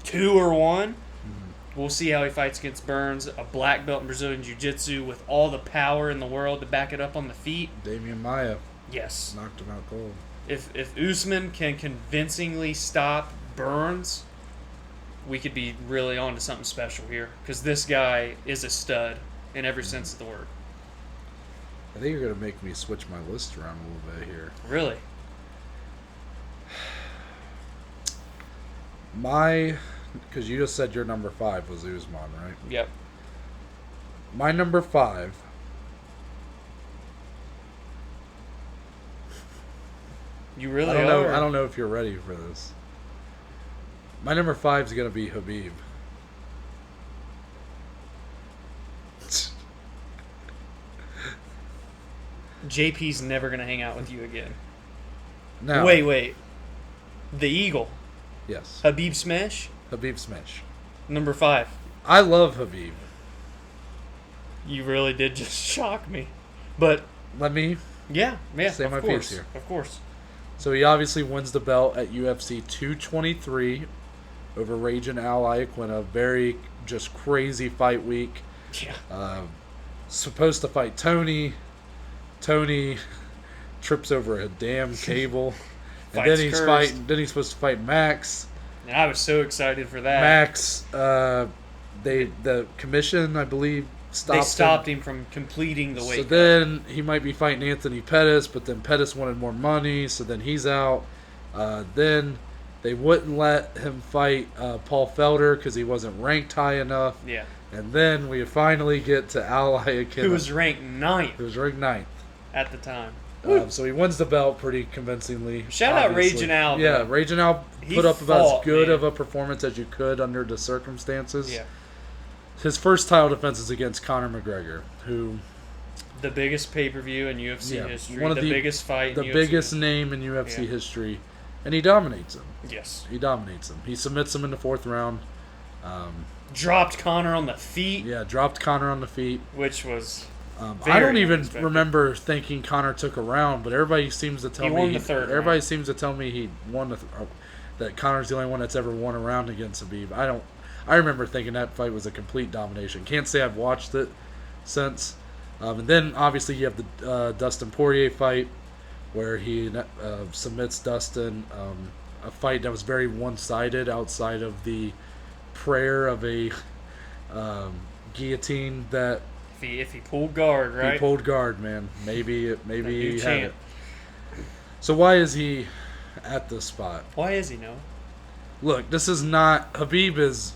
2 or 1? Mm-hmm. We'll see how he fights against Burns, a black belt in Brazilian Jiu-Jitsu with all the power in the world to back it up on the feet. Damian Maia. Yes. Knocked him out cold. If Usman can convincingly stop Burns, we could be really on to something special here. Because this guy is a stud in every sense of the word. I think you're going to make me switch my list around a little bit here. Really? Because you just said your number 5 was Usman, right? Yep. My number 5. You really I are? I don't know if you're ready for this. My number 5 is going to be Khabib. JP's never going to hang out with you again. No. Wait. The Eagle. Yes. Khabib Smash? Khabib Smash. Number 5. I love Khabib. You really did just shock me. But Let me yeah, say my piece here. Of course. So he obviously wins the belt at UFC 223 over Raging Al Iaquinta. Very just crazy fight week. Yeah. Supposed to fight Tony. Tony trips over a damn cable. And then he's fighting. Then he's supposed to fight Max. And I was so excited for that. Max, the commission, I believe, stopped him from completing the weight. So then he might be fighting Anthony Pettis, but then Pettis wanted more money, so then he's out. Then they wouldn't let him fight Paul Felder because he wasn't ranked high enough. Yeah. And then we finally get to Al Iaquinta, who was ranked 9th. Who was ranked 9th at the time. So he wins the belt pretty convincingly. Shout out Raging Al. Yeah, Raging Al put up about as good of a performance as you could under the circumstances. Yeah. His first title defense is against Conor McGregor, who... The biggest pay-per-view in UFC history. One of the biggest fight in the UFC. biggest name in UFC history. And he dominates him. Yes. He dominates him. He submits him in the 4th round. Dropped Conor on the feet. Yeah, dropped Conor on the feet. Which was... I don't even remember thinking Conor took a round, but everybody seems to tell me... He won the 3rd round. Everybody seems to tell me he won that Conor's the only one that's ever won a round against Khabib. I remember thinking that fight was a complete domination. Can't say I've watched it since. And then, obviously, you have the Dustin Poirier fight where he submits Dustin. A fight that was very one-sided outside of the prayer of a guillotine that... If he pulled guard, right? He pulled guard, man. Maybe he had it. So why is he at this spot? Why is he, Noah? Look, this is not... Khabib is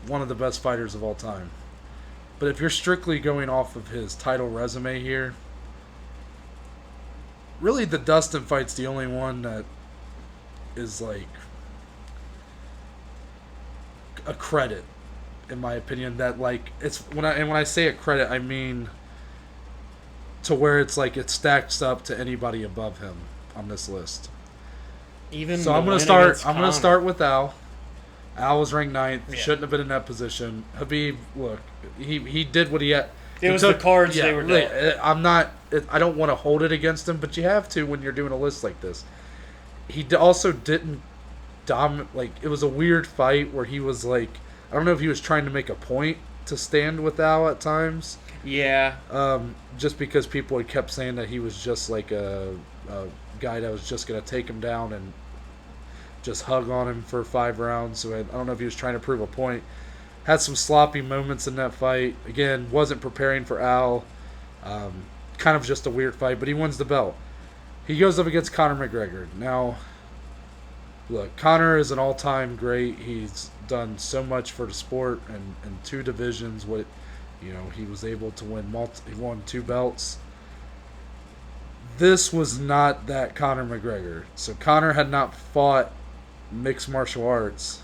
one of the best fighters of all time. But if you're strictly going off of his title resume here, really the Dustin fight's the only one that is like a credit, in my opinion. That like it's when I say a credit, I mean to where it's like it stacks up to anybody above him on this list. Even so I'm gonna start with Al. Al was ranked 9th. Yeah. Shouldn't have been in that position. Habib, look, he did what he had. It was the cards they were dealt. I don't want to hold it against him, but you have to when you're doing a list like this. He also didn't dominate. Like, it was a weird fight where he was like, I don't know if he was trying to make a point to stand with Al at times. Yeah. Just because people had kept saying that he was just like a guy that was just going to take him down and just hug on him for 5 rounds. So I don't know if he was trying to prove a point. Had some sloppy moments in that fight. Again, wasn't preparing for Al. Kind of just a weird fight, but he wins the belt. He goes up against Conor McGregor. Now, look, Conor is an all-time great. He's done so much for the sport and in 2 divisions. He was able to win. He won 2 belts. This was not that Conor McGregor. So Conor had not fought mixed martial arts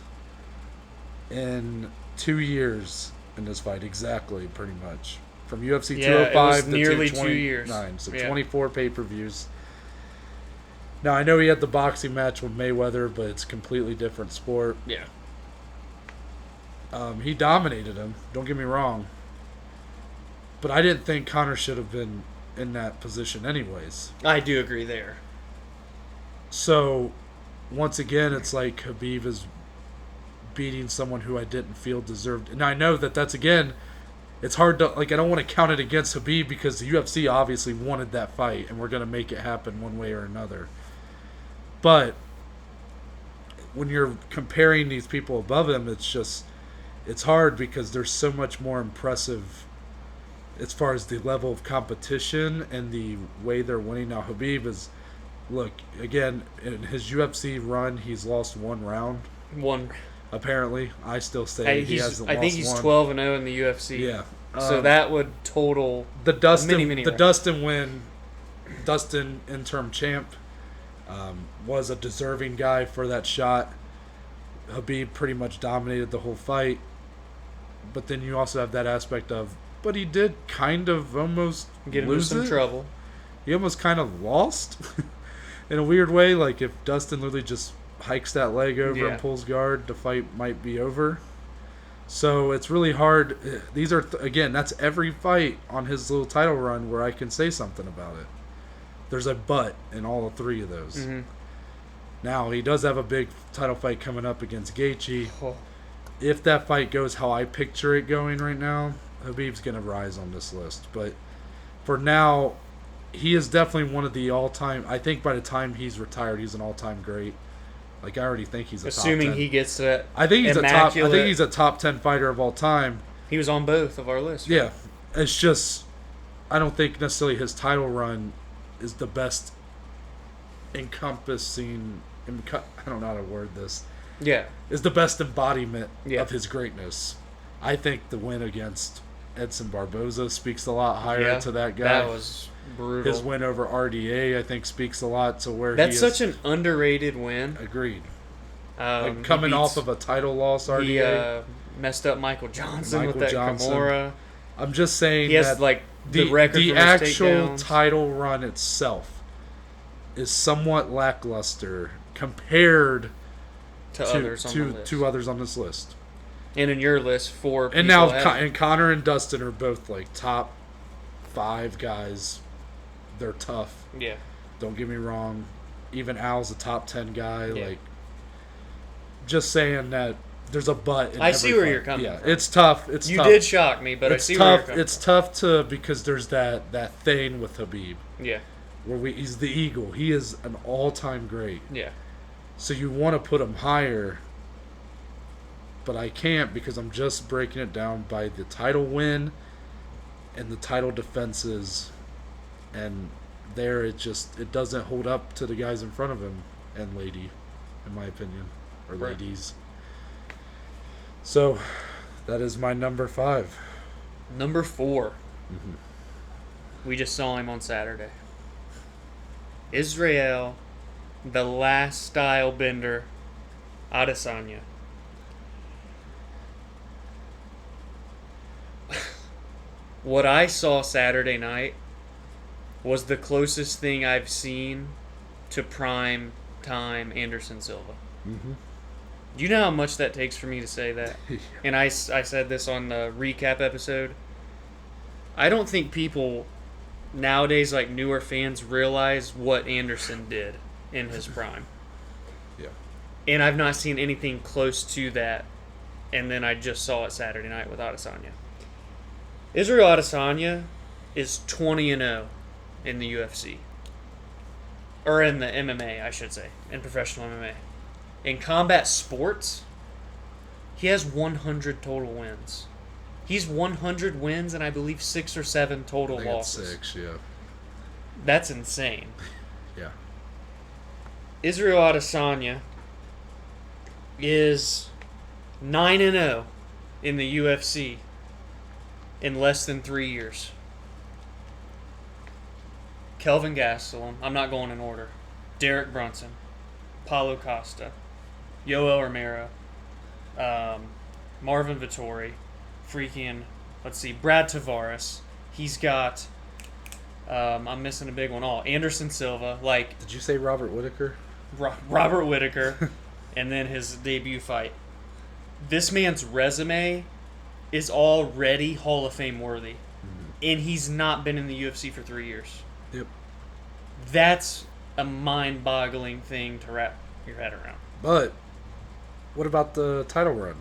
in 2 years in this fight, exactly, pretty much. From UFC 205 to nearly 229, 2 years. So 24 pay-per-views. Now, I know he had the boxing match with Mayweather, but it's a completely different sport. Yeah. He dominated him, don't get me wrong. But I didn't think Conor should have been in that position anyways. I do agree there. So, once again, it's like Khabib is beating someone who I didn't feel deserved. And I know that that's, again, it's hard to, like, I don't want to count it against Khabib because the UFC obviously wanted that fight and we're going to make it happen one way or another. But when you're comparing these people above him, it's hard because there's so much more impressive as far as the level of competition and the way they're winning. Now, Khabib is, look, again, in his UFC run, he's lost one round. One. Apparently. I still say he hasn't lost one. I think he's 12-0 in the UFC. Yeah. So that would total the Dustin, many the rounds. Dustin win, Dustin interim champ, was a deserving guy for that shot. Khabib pretty much dominated the whole fight. But then you also have that aspect of, but he did kind of almost get into lose some it. trouble. He almost kind of lost in a weird way. Like if Dustin literally just hikes that leg over and pulls guard, the fight might be over. So it's really hard. These are, again, that's every fight on his little title run where I can say something about it. There's a but in all three of those. Mm-hmm. Now, he does have a big title fight coming up against Gaethje. Oh. If that fight goes how I picture it going right now, Khabib's going to rise on this list. But for now, he is definitely one of the all-time... I think by the time he's retired, he's an all-time great. Like, I already think he's a Assuming top 10. he gets to that I think he's immaculate... I think he's a top 10 fighter of all time. He was on both of our lists. Right? Yeah. It's just... I don't think necessarily his title run is the best encompassing... I don't know how to word this. Yeah. Is the best embodiment of his greatness. I think the win against Edson Barboza speaks a lot higher to that guy. That was brutal. His win over RDA, I think, speaks a lot to where That's such an underrated win. Agreed. Like coming off of a title loss, RDA. He messed up Michael Johnson with that Kimura. I'm just saying he has, that like, the record the for his actual takedowns. title run itself is somewhat lackluster compared to others on the list. To others on this list. And in your list, four people and now and Conor and Dustin are both like top 5 guys. They're tough. Yeah. Don't get me wrong. Even Al's a top 10 guy. Yeah. Like, just saying that there's a but. I see where you're coming from. It's tough. You tough. did shock me, but I see where you're coming from. It's tough to because there's that thing with Khabib. Yeah. Where he's the eagle. He is an all-time great. Yeah. So you want to put him higher, but I can't because I'm just breaking it down by the title win and the title defenses, and there it doesn't hold up to the guys in front of him and lady, in my opinion, or right. ladies. So that is my number 5. Number 4. Mm-hmm. We just saw him on Saturday. Israel, the last style bender, Adesanya. What I saw Saturday night was the closest thing I've seen to prime time Anderson Silva. Mm-hmm. Do you know how much that takes for me to say that? And I said this on the recap episode. I don't think people nowadays, like newer fans, realize what Anderson did in his prime. Yeah. And I've not seen anything close to that. And then I just saw it Saturday night with Adesanya. Israel Adesanya is 20-0 in the UFC. Or in the MMA, I should say. In professional MMA. In combat sports, he has 100 total wins. He's 100 wins and I believe 6 or 7 total losses. 6, yeah. That's insane. Yeah. Israel Adesanya is 9-0 in the UFC in less than 3 years. Kelvin Gastelum, I'm not going in order. Derek Brunson, Paulo Costa, Yoel Romero, Marvin Vettori, freaking, let's see, Brad Tavares. He's got I'm missing a big one. Anderson Silva, like Did you say Robert Whitaker? Robert Whitaker, and then his debut fight. This man's resume is already Hall of Fame worthy, and he's not been in the UFC for 3 years. Yep. That's a mind-boggling thing to wrap your head around. But what about the title run?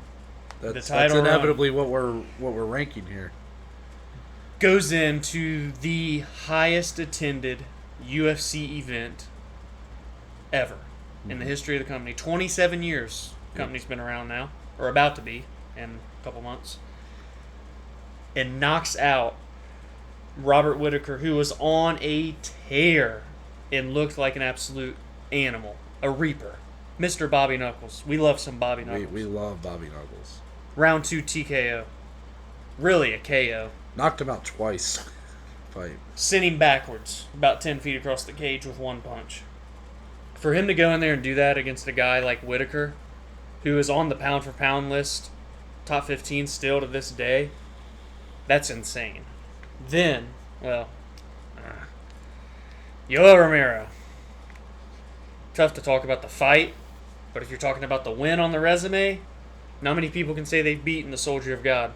That's inevitably what we're ranking here. Goes into the highest attended UFC event ever in the history of the company. 27 years the company's been around now, or about to be in a couple months. And knocks out Robert Whitaker, who was on a tear and looked like an absolute animal, a reaper. Mr. Bobby Knuckles. We love some Bobby Knuckles. We love Bobby Knuckles. Round 2 TKO. Really a KO. Knocked him out twice. Fight. Sent him backwards, about 10 feet across the cage with one punch. For him to go in there and do that against a guy like Whitaker, who is on the pound-for-pound list, top 15 still to this day, that's insane. Then, well, Yoel Romero. Tough to talk about the fight, but if you're talking about the win on the resume, not many people can say they've beaten the Soldier of God.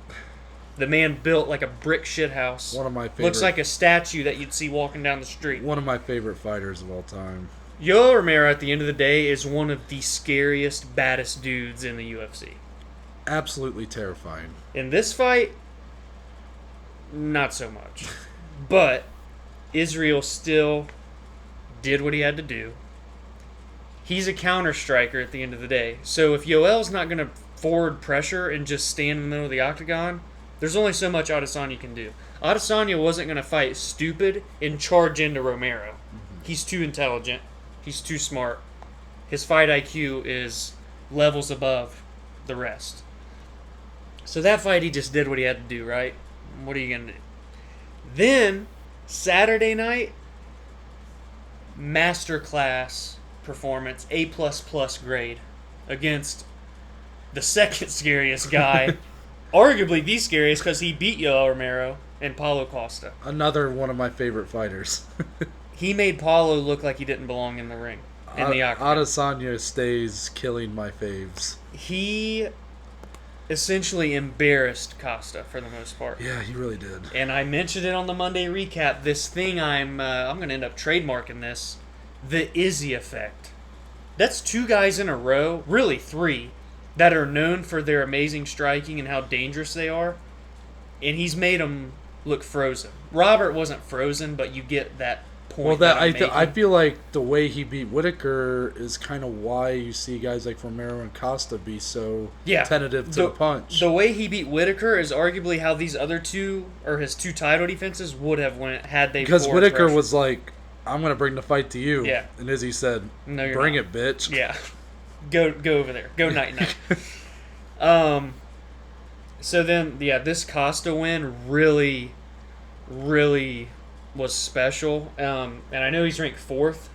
The man built like a brick shithouse. One of my favorite. Looks like a statue that you'd see walking down the street. One of my favorite fighters of all time. Yoel Romero, at the end of the day, is one of the scariest, baddest dudes in the UFC. Absolutely terrifying. In this fight, not so much. But Israel still did what he had to do. He's a counter striker at the end of the day. So if Yoel's not going to forward pressure and just stand in the middle of the octagon, there's only so much Adesanya can do. Adesanya wasn't going to fight stupid and charge into Romero. He's too intelligent. He's too smart. His fight IQ is levels above the rest. So that fight, he just did what he had to do, right? What are you going to do? Then, Saturday night, masterclass performance, A++ grade, against the second scariest guy, arguably the scariest because he beat Yoel Romero and Paulo Costa. Another one of my favorite fighters. He made Paulo look like he didn't belong in the ring, in the octagon. Adesanya stays killing my faves. He essentially embarrassed Costa for the most part. Yeah, he really did. And I mentioned it on the Monday recap. This thing I'm going to end up trademarking this, the Izzy effect. That's 2 guys in a row, really 3, that are known for their amazing striking and how dangerous they are, and he's made them look frozen. Robert wasn't frozen, but you get that point. Well, I feel like the way he beat Whitaker is kind of why you see guys like Romero and Costa be so tentative to the punch. The way he beat Whitaker is arguably how these other 2, or his 2 title defenses, would have went had they. Because Whitaker was like, "I'm gonna bring the fight to you," yeah, and Izzy said, "No, you're bring not. it, bitch." Yeah, go over there, go night. So then, this Costa win really was special. And I know he's ranked 4th,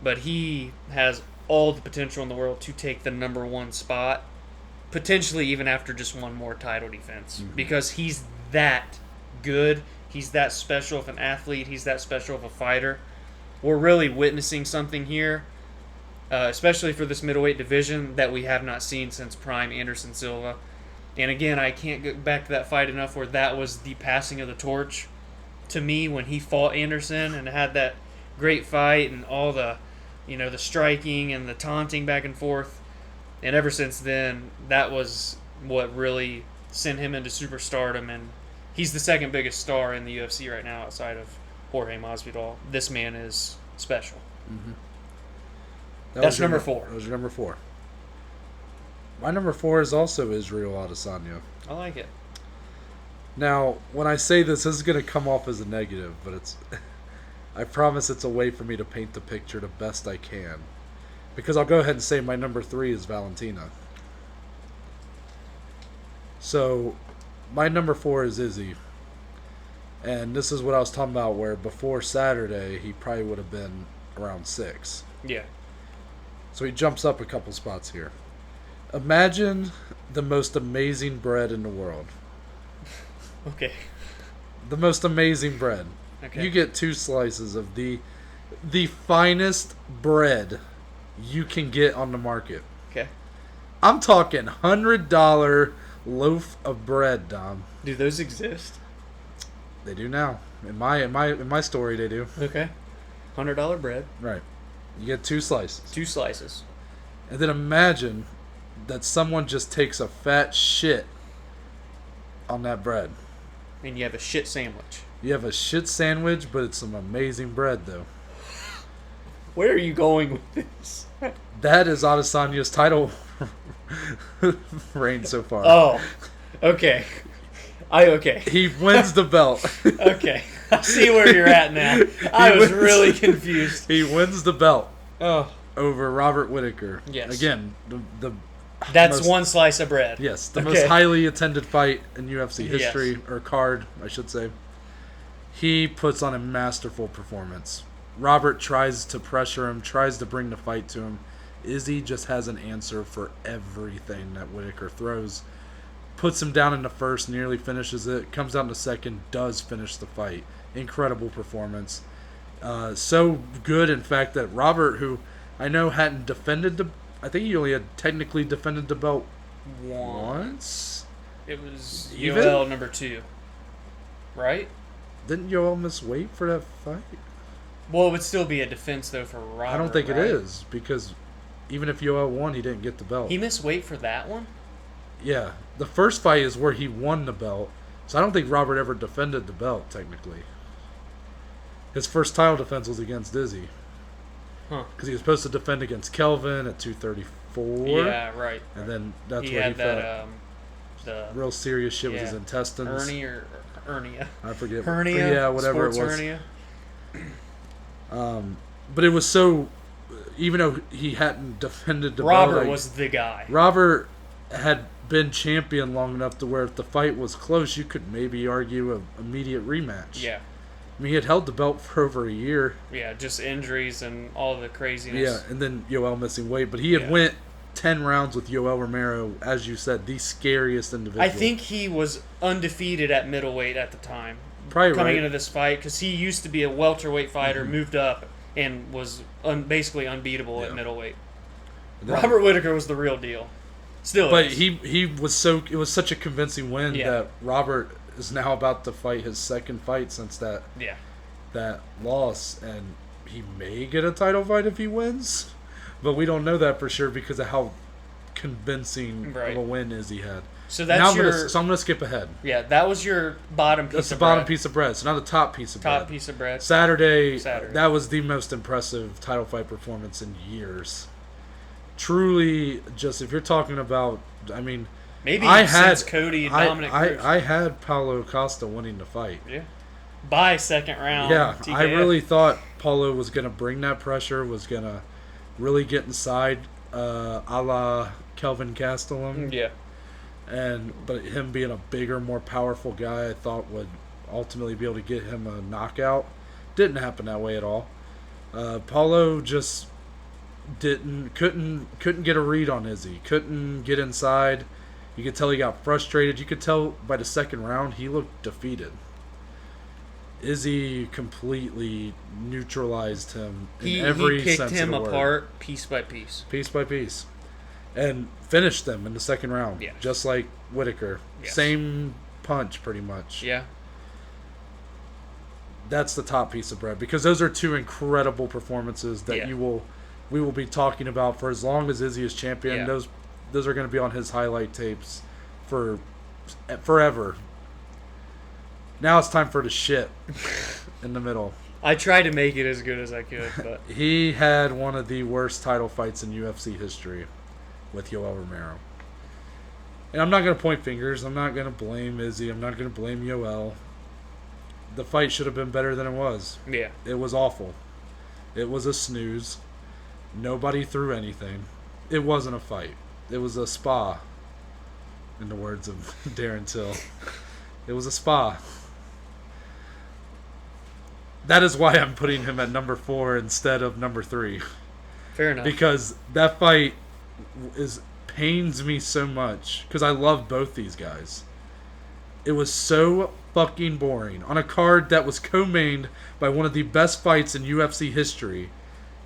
but he has all the potential in the world to take the number 1 spot, potentially even after just one more title defense, because he's that good. He's that special of an athlete. He's that special of a fighter. We're really witnessing something here, especially for this middleweight division, that we have not seen since prime Anderson Silva. And again, I can't get back to that fight enough where that was the passing of the torch to me when he fought Anderson and had that great fight and all the, the striking and the taunting back and forth. And ever since then, that was what really sent him into superstardom. And he's the second biggest star in the UFC right now outside of Jorge Masvidal. This man is special. Mm-hmm. That's number 4. That was your number 4. My number 4 is also Israel Adesanya. I like it. Now, when I say this is going to come off as a negative, but it's I promise it's a way for me to paint the picture the best I can. Because I'll go ahead and say my number 3 is Valentina. So, my number 4 is Izzy. And this is what I was talking about, where before Saturday, he probably would have been around 6. Yeah. So he jumps up a couple spots here. Imagine the most amazing bread in the world. Okay. The most amazing bread. Okay. You get 2 slices of the finest bread you can get on the market. Okay. I'm talking $100 loaf of bread, Dom. Do those exist? They do now. In my story, they do. Okay. $100 bread. Right. You get 2 slices. 2 slices. And then imagine that someone just takes a fat shit on that bread. And you have a shit sandwich. You have a shit sandwich, but it's some amazing bread, though. Where are you going with this? That is Adesanya's title reign so far. Oh, okay. Okay. He wins the belt. Okay. I see where you're at now. I was really confused. He wins the belt Oh, over Robert Whittaker. Yes. Again, the that's most, one slice of bread. Yes, the Okay. most highly attended fight in UFC history, Yes. or card, I should say. He puts on a masterful performance. Robert tries to pressure him, tries to bring the fight to him. Izzy just has an answer for everything that Whittaker throws. Puts him down in the first, nearly finishes it. Comes out in the second, does finish the fight. Incredible performance. So good, in fact, that Robert, who I know hadn't defended the... I think he only had technically defended the belt once? It was Even? UL number 2. Right? Didn't Yoel miss weight for that fight? Well, it would still be a defense, though, for Robert. I don't think right? it is, because even if Yoel won, he didn't get the belt. He missed weight for that one? Yeah. The first fight is where he won the belt, so I don't think Robert ever defended the belt, technically. His first title defense was against Izzy. Huh. Because he was supposed to defend against Kelvin at 234. Yeah, right. And then that's He where had he felt that, the real serious shit with his yeah, intestines. hernia. I forget. Hernia? Yeah, whatever Sports it was. hernia? But it was so... Even though he hadn't defended the Robert belt... was the guy. Robert had been champion long enough to where if the fight was close, you could maybe argue an immediate rematch. Yeah. I mean, he had held the belt for over a year. Yeah, just injuries and all the craziness. Yeah, and then Yoel missing weight. But he had went 10 rounds with Yoel Romero, as you said, the scariest individual. I think he was undefeated at middleweight at the time. Probably coming right. into this fight, because he used to be a welterweight fighter, moved up, and was basically unbeatable at middleweight. Robert Whittaker was the real deal. Still But is. he was so... It was such a convincing win Yeah. that Robert is now about to fight his second fight since that loss, and he may get a title fight if he wins, but we don't know that for sure because of how convincing of a win Izzy had. So that's I'm gonna skip ahead. Yeah, that was your bottom piece. That's the of bottom bread. piece of bread. So now the top piece of bread. Top piece of bread. Saturday. That was the most impressive title fight performance in years. Truly, just if you're talking about, I mean. Maybe since Cody and Dominic Cruz. I had Paulo Costa winning the fight. Yeah. By second round. Yeah, TKO. I really thought Paulo was going to bring that pressure, was going to really get inside a la Kelvin Gastelum. Yeah. But him being a bigger, more powerful guy, I thought would ultimately be able to get him a knockout. Didn't happen that way at all. Paulo just couldn't get a read on Izzy. Couldn't get inside. You could tell he got frustrated. You could tell by the second round he looked defeated. Izzy completely neutralized him in every he picked sense him of the apart word. piece by piece. Piece by piece. And finished them in the second round. Yeah. Just like Whittaker. Yes. Same punch, pretty much. Yeah. That's the top piece of bread. Because those are two incredible performances that we will be talking about for as long as Izzy is champion. Yeah. Those are going to be on his highlight tapes for forever. Now it's time for the shit in the middle. I tried to make it as good as I could, but He had one of the worst title fights in UFC history with Yoel Romero. And I'm not going to point fingers. I'm not going to blame Izzy. I'm not going to blame Yoel. The fight should have been better than it was. yeah. It was awful. It was a snooze. Nobody threw anything. It wasn't a fight. It was a spa, in the words of Darren Till. It was a spa. That is why I'm putting him at number 4 instead of number 3. Fair enough. Because that fight pains me so much. Because I love both these guys. It was so fucking boring on a card that was co-mained by one of the best fights in UFC history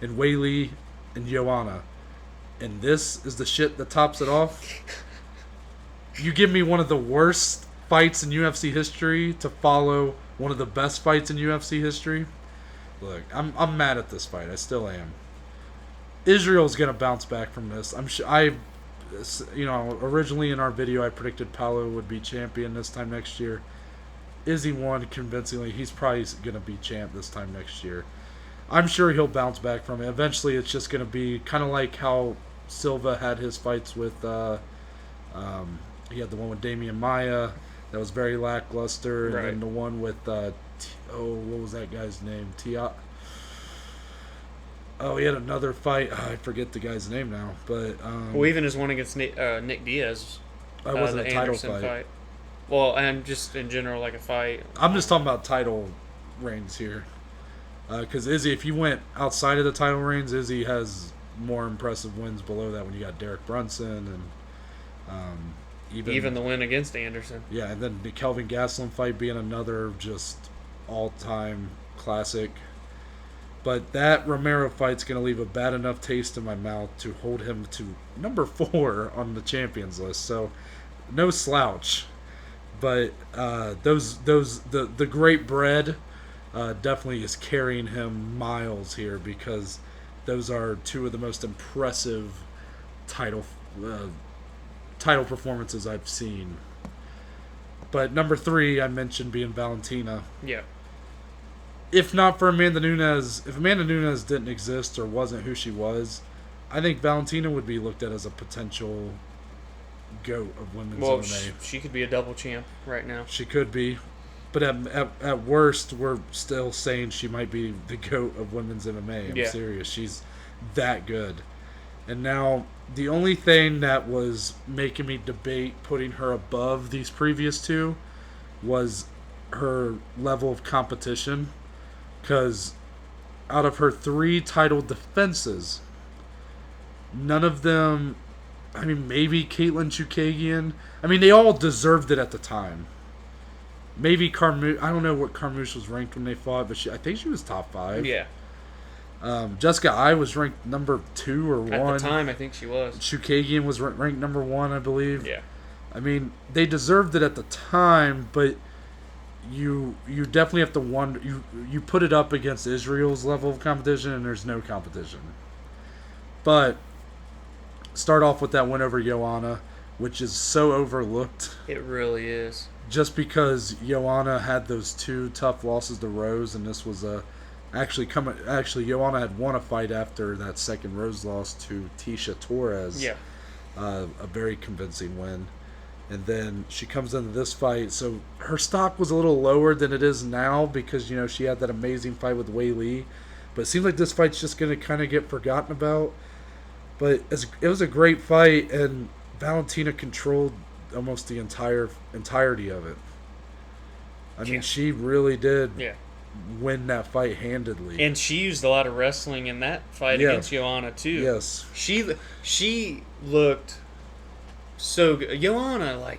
in Weili and Joanna. And this is the shit that tops it off. You give me one of the worst fights in UFC history to follow one of the best fights in UFC history. Look, I'm mad at this fight. I still am. Israel's gonna bounce back from this. I'm sure. Originally in our video, I predicted Paulo would be champion this time next year. Izzy won convincingly. He's probably gonna be champ this time next year. I'm sure he'll bounce back from it. Eventually, it's just gonna be kind of like how Silva had his fights with. He had the one with Damian Maia that was very lackluster, and then the one with what was that guy's name? Oh, he had another fight. I forget the guy's name now, but well, even his one against Nick Diaz. That wasn't a title Anderson fight. Well, and just in general, like a fight. I'm just talking about title reigns here, because Izzy, if you went outside of the title reigns, Izzy has more impressive wins below that when you got Derek Brunson and even the win against Anderson. Yeah, and then the Kelvin Gastelum fight being another just all-time classic. But that Romero fight's going to leave a bad enough taste in my mouth to hold him to number 4 on the champions list. So, no slouch. But the great bread definitely is carrying him miles here, because those are two of the most impressive title performances I've seen. But number 3, I mentioned being Valentina. Yeah. If not for Amanda Nunes, if Amanda Nunes didn't exist or wasn't who she was, I think Valentina would be looked at as a potential GOAT of women's MMA. She could be a double champ right now. She could be. But at worst, we're still saying she might be the GOAT of women's MMA. I'm serious. She's that good. And now, the only thing that was making me debate putting her above these previous two was her level of competition. Because out of her 3 title defenses, none of them, I mean, maybe Caitlin Chukagian. I mean, they all deserved it at the time. Maybe Carmouche. I don't know what Carmouche was ranked when they fought, but I think she was top 5. Yeah. Jessica I was ranked number 2 or 1. At the time, I think she was. Chukagian was ranked number 1, I believe. Yeah. I mean, they deserved it at the time, but you definitely have to wonder. You put it up against Israel's level of competition, and there's no competition. But start off with that win over Joanna, which is so overlooked. It really is. Just because Joanna had those 2 tough losses to Rose, and this was actually Joanna had won a fight after that second Rose loss to Tisha Torres. Yeah. A very convincing win. And then she comes into this fight, so her stock was a little lower than it is now because, she had that amazing fight with Weili. But it seems like this fight's just going to kind of get forgotten about. But it was a great fight, and Valentina controlled almost the entirety of it. I mean, she really did win that fight handedly. And she used a lot of wrestling in that fight against Joanna, too. Yes. She looked so good. Joanna,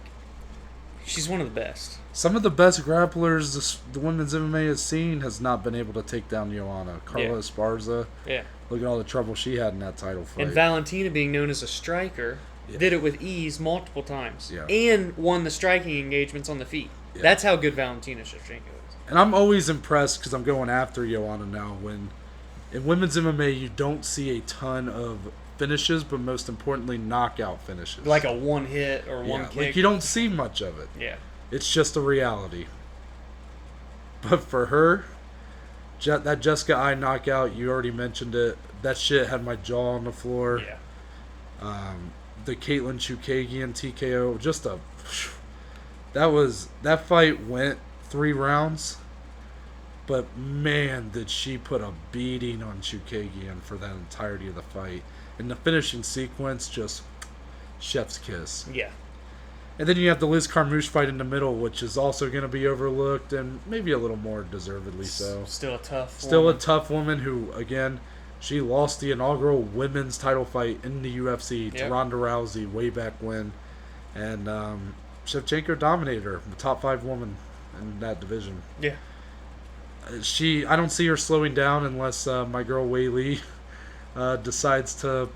she's one of the best. Some of the best grapplers the women's MMA has seen has not been able to take down Joanna. Carla Esparza. Yeah. Look at all the trouble she had in that title fight. And Valentina, being known as a striker, did it with ease multiple times. Yeah. And won the striking engagements on the feet. Yeah. That's how good Valentina Shevchenko is. And I'm always impressed because I'm going after Joanna now. When in women's MMA, you don't see a ton of finishes, but most importantly, knockout finishes. Like a one hit or one kick. You don't see much of it. Yeah. It's just a reality. But for her, that Jessica I knockout, you already mentioned it. That shit had my jaw on the floor. Yeah. The Caitlin Chukagian TKO, that fight went 3 rounds, but man, did she put a beating on Chukagian for that entirety of the fight. And the finishing sequence, just chef's kiss. Yeah. And then you have the Liz Carmouche fight in the middle, which is also going to be overlooked, and maybe a little more deservedly so. Still a tough woman who, again, she lost the inaugural women's title fight in the UFC to Ronda Rousey way back when. And Shevchenko dominated her, the top 5 woman in that division. Yeah. I don't see her slowing down unless my girl Wei Lee decides to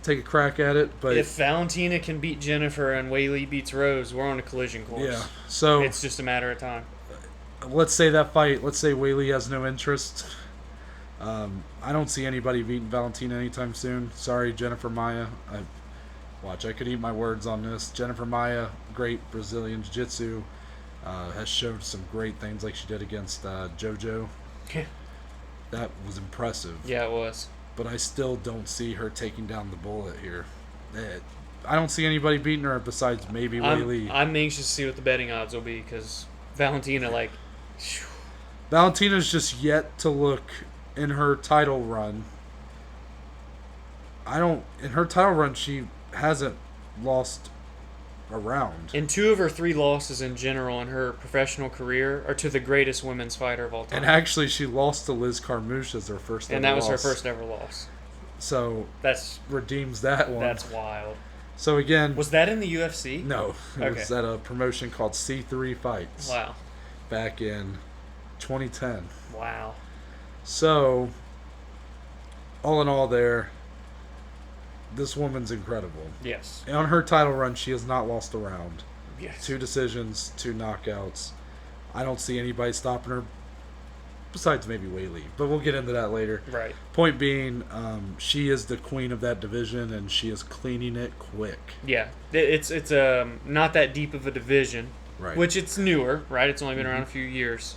take a crack at it. But if Valentina can beat Jennifer and Whaley beats Rose, we're on a collision course. yeah, so it's just a matter of time. Let's say Wei Lee has no interest. I don't see anybody beating Valentina anytime soon. Sorry, Jennifer Maia. I could eat my words on this. Jennifer Maia, great Brazilian Jiu-Jitsu, has showed some great things like she did against JoJo. Yeah. That was impressive. Yeah, it was. But I still don't see her taking down the bullet here. I don't see anybody beating her besides maybe Wei Lee. I'm anxious to see what the betting odds will be because Valentina, Valentina's just yet to look in her title run. In her title run, she hasn't lost a round. And 2 of her 3 losses in general in her professional career are to the greatest women's fighter of all time. And actually, she lost to Liz Carmouche as her first ever loss. And that was her first ever loss. So, that's redeems that one. That's wild. So, again... Was that in the UFC? No. It was at a promotion called C3 Fights. Wow. Back in 2010. Wow. So, all in all there, this woman's incredible. Yes. On her title run, she has not lost a round. Yes. 2 decisions, 2 knockouts. I don't see anybody stopping her besides maybe Wei Lee, but we'll get into that later. Right. Point being, she is the queen of that division, and she is cleaning it quick. Yeah. It's not that deep of a division, right? Which it's newer, right? It's only been around a few years.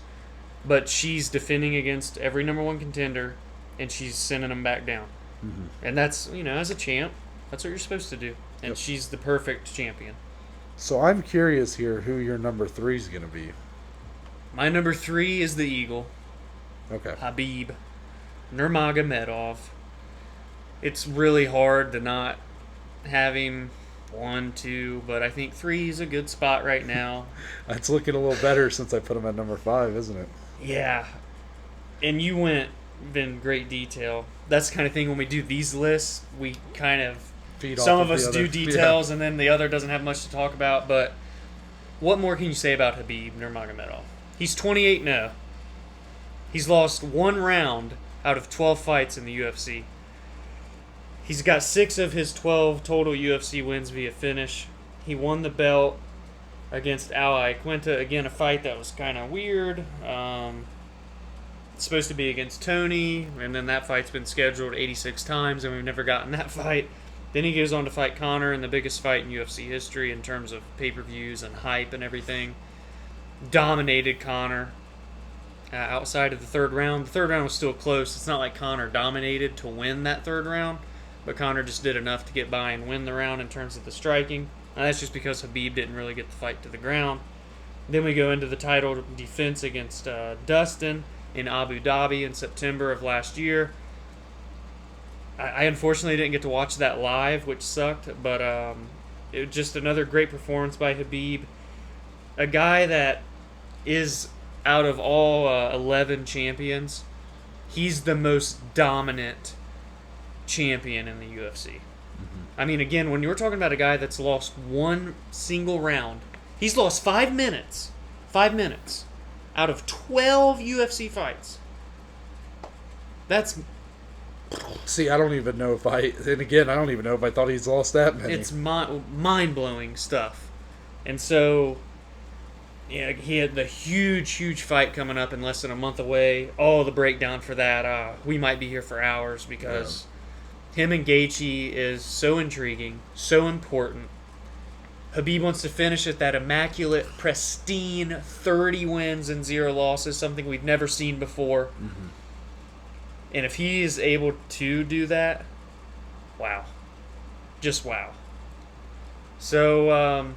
But she's defending against every number 1 contender, and she's sending them back down. Mm-hmm. And that's, as a champ, that's what you're supposed to do. And she's the perfect champion. So I'm curious here who your number 3 is going to be. My number 3 is the Eagle. Okay. Habib Nurmagomedov. It's really hard to not have him 1, 2, but I think 3 is a good spot right now. It's looking a little better since I put him at number 5, isn't it? Yeah. And you went in great detail. That's the kind of thing when we do these lists, we kind of... Some of us do details, and then the other doesn't have much to talk about, but what more can you say about Habib Nurmagomedov? He's 28-0. He's lost 1 round out of 12 fights in the UFC. He's got 6 of his 12 total UFC wins via finish. He won the belt against Al Iaquinta. Again, a fight that was kind of weird. It's supposed to be against Tony, and then that fight's been scheduled 86 times, and we've never gotten that fight. Then he goes on to fight Conor in the biggest fight in UFC history in terms of pay-per-views and hype and everything. Dominated Conor outside of the 3rd round. The 3rd round was still close. It's not like Conor dominated to win that 3rd round, but Conor just did enough to get by and win the round in terms of the striking. And that's just because Habib didn't really get the fight to the ground. Then we go into the title defense against Dustin in Abu Dhabi in September of last year. I unfortunately didn't get to watch that live, which sucked, but it was just another great performance by Habib. A guy that is, out of all 11 champions, he's the most dominant champion in the UFC. Mm-hmm. I mean, again, when you're talking about a guy that's lost 1 single round, he's lost 5 minutes. 5 minutes out of 12 UFC fights. That's... See, I don't even know if I thought he's lost that many. It's mind-blowing stuff. And so, yeah, he had the huge fight coming up in less than a month away. Oh, the breakdown for that. We might be here for hours because him and Gaethje is so intriguing, so important. Habib wants to finish at that immaculate, pristine 30 wins and 0 losses, something we've never seen before. Mm-hmm. And if he is able to do that, wow. Just wow. So,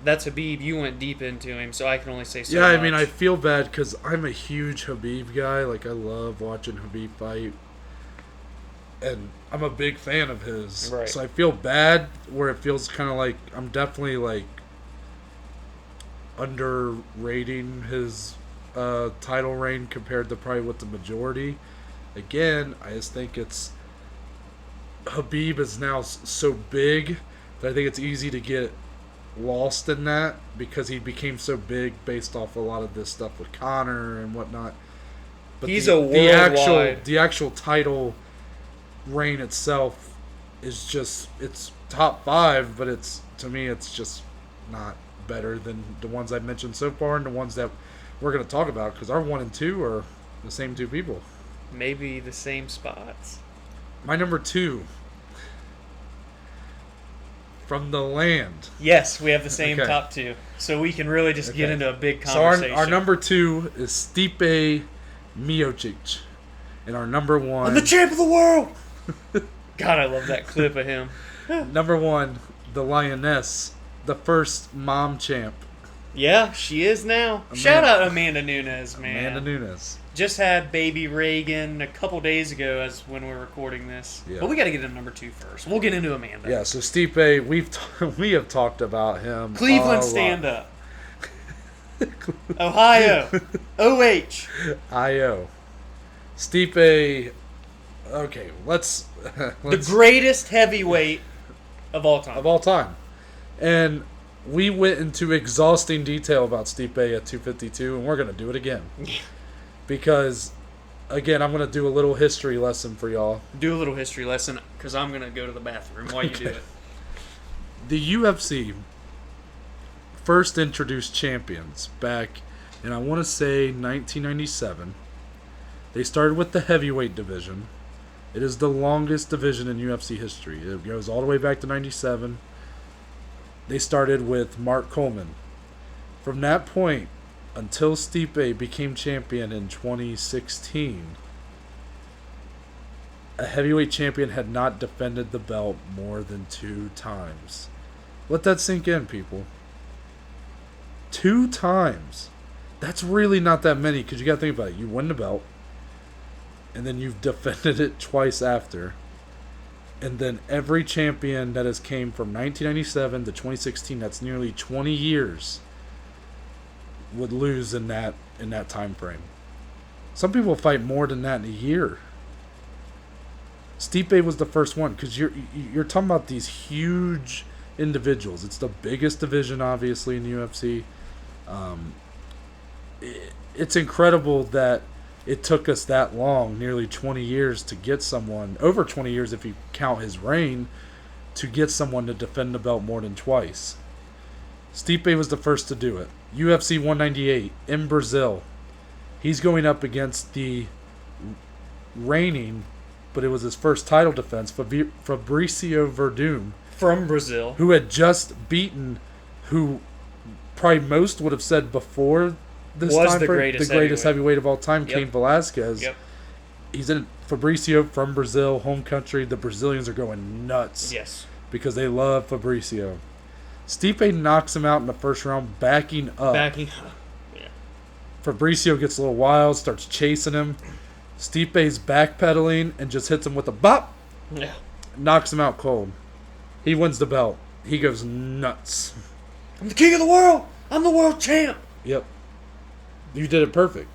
that's Habib. You went deep into him, so I can only say so much. I mean, I feel bad because I'm a huge Habib guy. Like, I love watching Habib fight. And I'm a big fan of his. Right. So I feel bad where it feels kind of like I'm definitely, like, underrating his title reign compared to probably what the majority. Again, I just think Habib is now so big that I think it's easy to get lost in that because he became so big based off a lot of this stuff with Connor and whatnot. But He's a worldwide. The actual title reign itself is just, it's top 5, but it's, to me, it's just not better than the ones I've mentioned so far and the ones that we're going to talk about, because our 1 and 2 are the same 2 people. Maybe the same spots. My number 2, from the land. Yes, we have the same Okay. top 2. So we can really just get into a big So conversation. our number 2 is Stipe Miocic. And our number 1... I'm the champ of the world! God, I love that clip of him. Number 1, the Lioness. The first mom champ. Yeah, she is now. Shout out Amanda Nunes, man. Amanda Nunes. Just had baby Reagan a couple days ago as when we're recording this. Yeah. But we got to get into number 2 first. We'll get into Amanda. Yeah, so Stipe, we have talked about him. Cleveland stand up. Ohio. OH. IO. Stipe. Okay, let's The greatest heavyweight of all time. of all time. And we went into exhausting detail about Stipe at 252, and we're going to do it again. Because, again, I'm going to do a little history lesson for y'all. Do a little history lesson because I'm going to go to the bathroom while you do it. The UFC first introduced champions back in, I want to say, 1997. They started with the heavyweight division. It is the longest division in UFC history. It goes all the way back to 97. They started with Mark Coleman. From that point until Stipe became champion in 2016, a heavyweight champion had not defended the belt more than 2 times. Let that sink in, people. 2 times. That's really not that many, because you got to think about it. You win the belt, and then you've defended it twice after. And then every champion that has came from 1997 to 2016, that's nearly 20 years, would lose in that time frame. Some people fight more than that in a year. Stipe was the first one, because you're talking about these huge individuals. It's the biggest division, obviously, in the UFC. It's incredible that it took us that long, nearly 20 years, to get someone, over 20 years if you count his reign, to get someone to defend the belt more than twice. Stipe was the first to do it. UFC 198 in Brazil. He's going up against the reigning, but it was his first title defense, Fabricio Verdum. From Brazil. Who had just beaten, who probably most would have said before this Was time the frame, greatest the greatest heavyweight heavyweight of all time, Cain Velasquez. Yep. He's in Fabricio from Brazil, home country. The Brazilians are going nuts. Yes. Because they love Fabricio. Stipe knocks him out in the first round, backing up. Yeah. Fabricio gets a little wild, starts chasing him. Stipe's backpedaling and just hits him with a bop. Yeah. Knocks him out cold. He wins the belt. He goes nuts. I'm the king of the world. I'm the world champ. Yep. You did it perfect.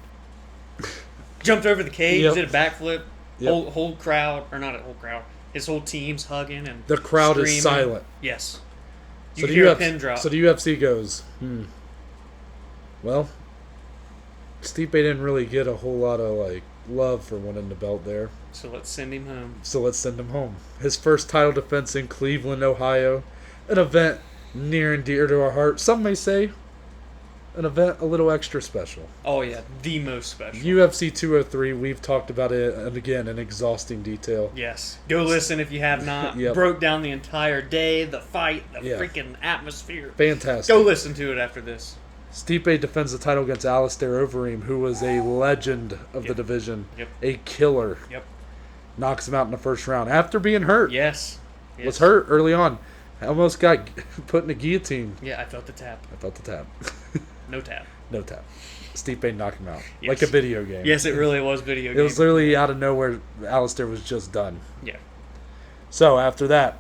Jumped over the cage, Yep. did a backflip. Yep. Whole crowd, or not a whole crowd. His whole team's hugging and The crowd screaming. is silent. Yes. So You the hear a UFC pin drop. So the UFC goes, well, Stipe didn't really get a whole lot of love for winning the belt there. So let's send him home. So let's send him home. His first title defense in Cleveland, Ohio. An event near and dear to our heart. Some may say an event a little extra special. Oh yeah, the most special. UFC 203, we've talked about it, and again, in exhausting detail. Yes. Go listen if you have not. Yep. Broke down the entire day, the fight, the Yeah. freaking atmosphere. Fantastic. Go listen to it after this. Stipe defends the title against Alistair Overeem, who was a legend of the division. Yep. A killer. Yep. Knocks him out in the first round after being hurt. Yes. Was hurt early on. Almost got put in a guillotine. Yeah, I felt the tap. I felt the tap. No tap. No tap. Stipe knocked him out. Yes. Like a video game. Yes, it really was video It game. was literally out of nowhere. Alistair was just done. Yeah. So after that,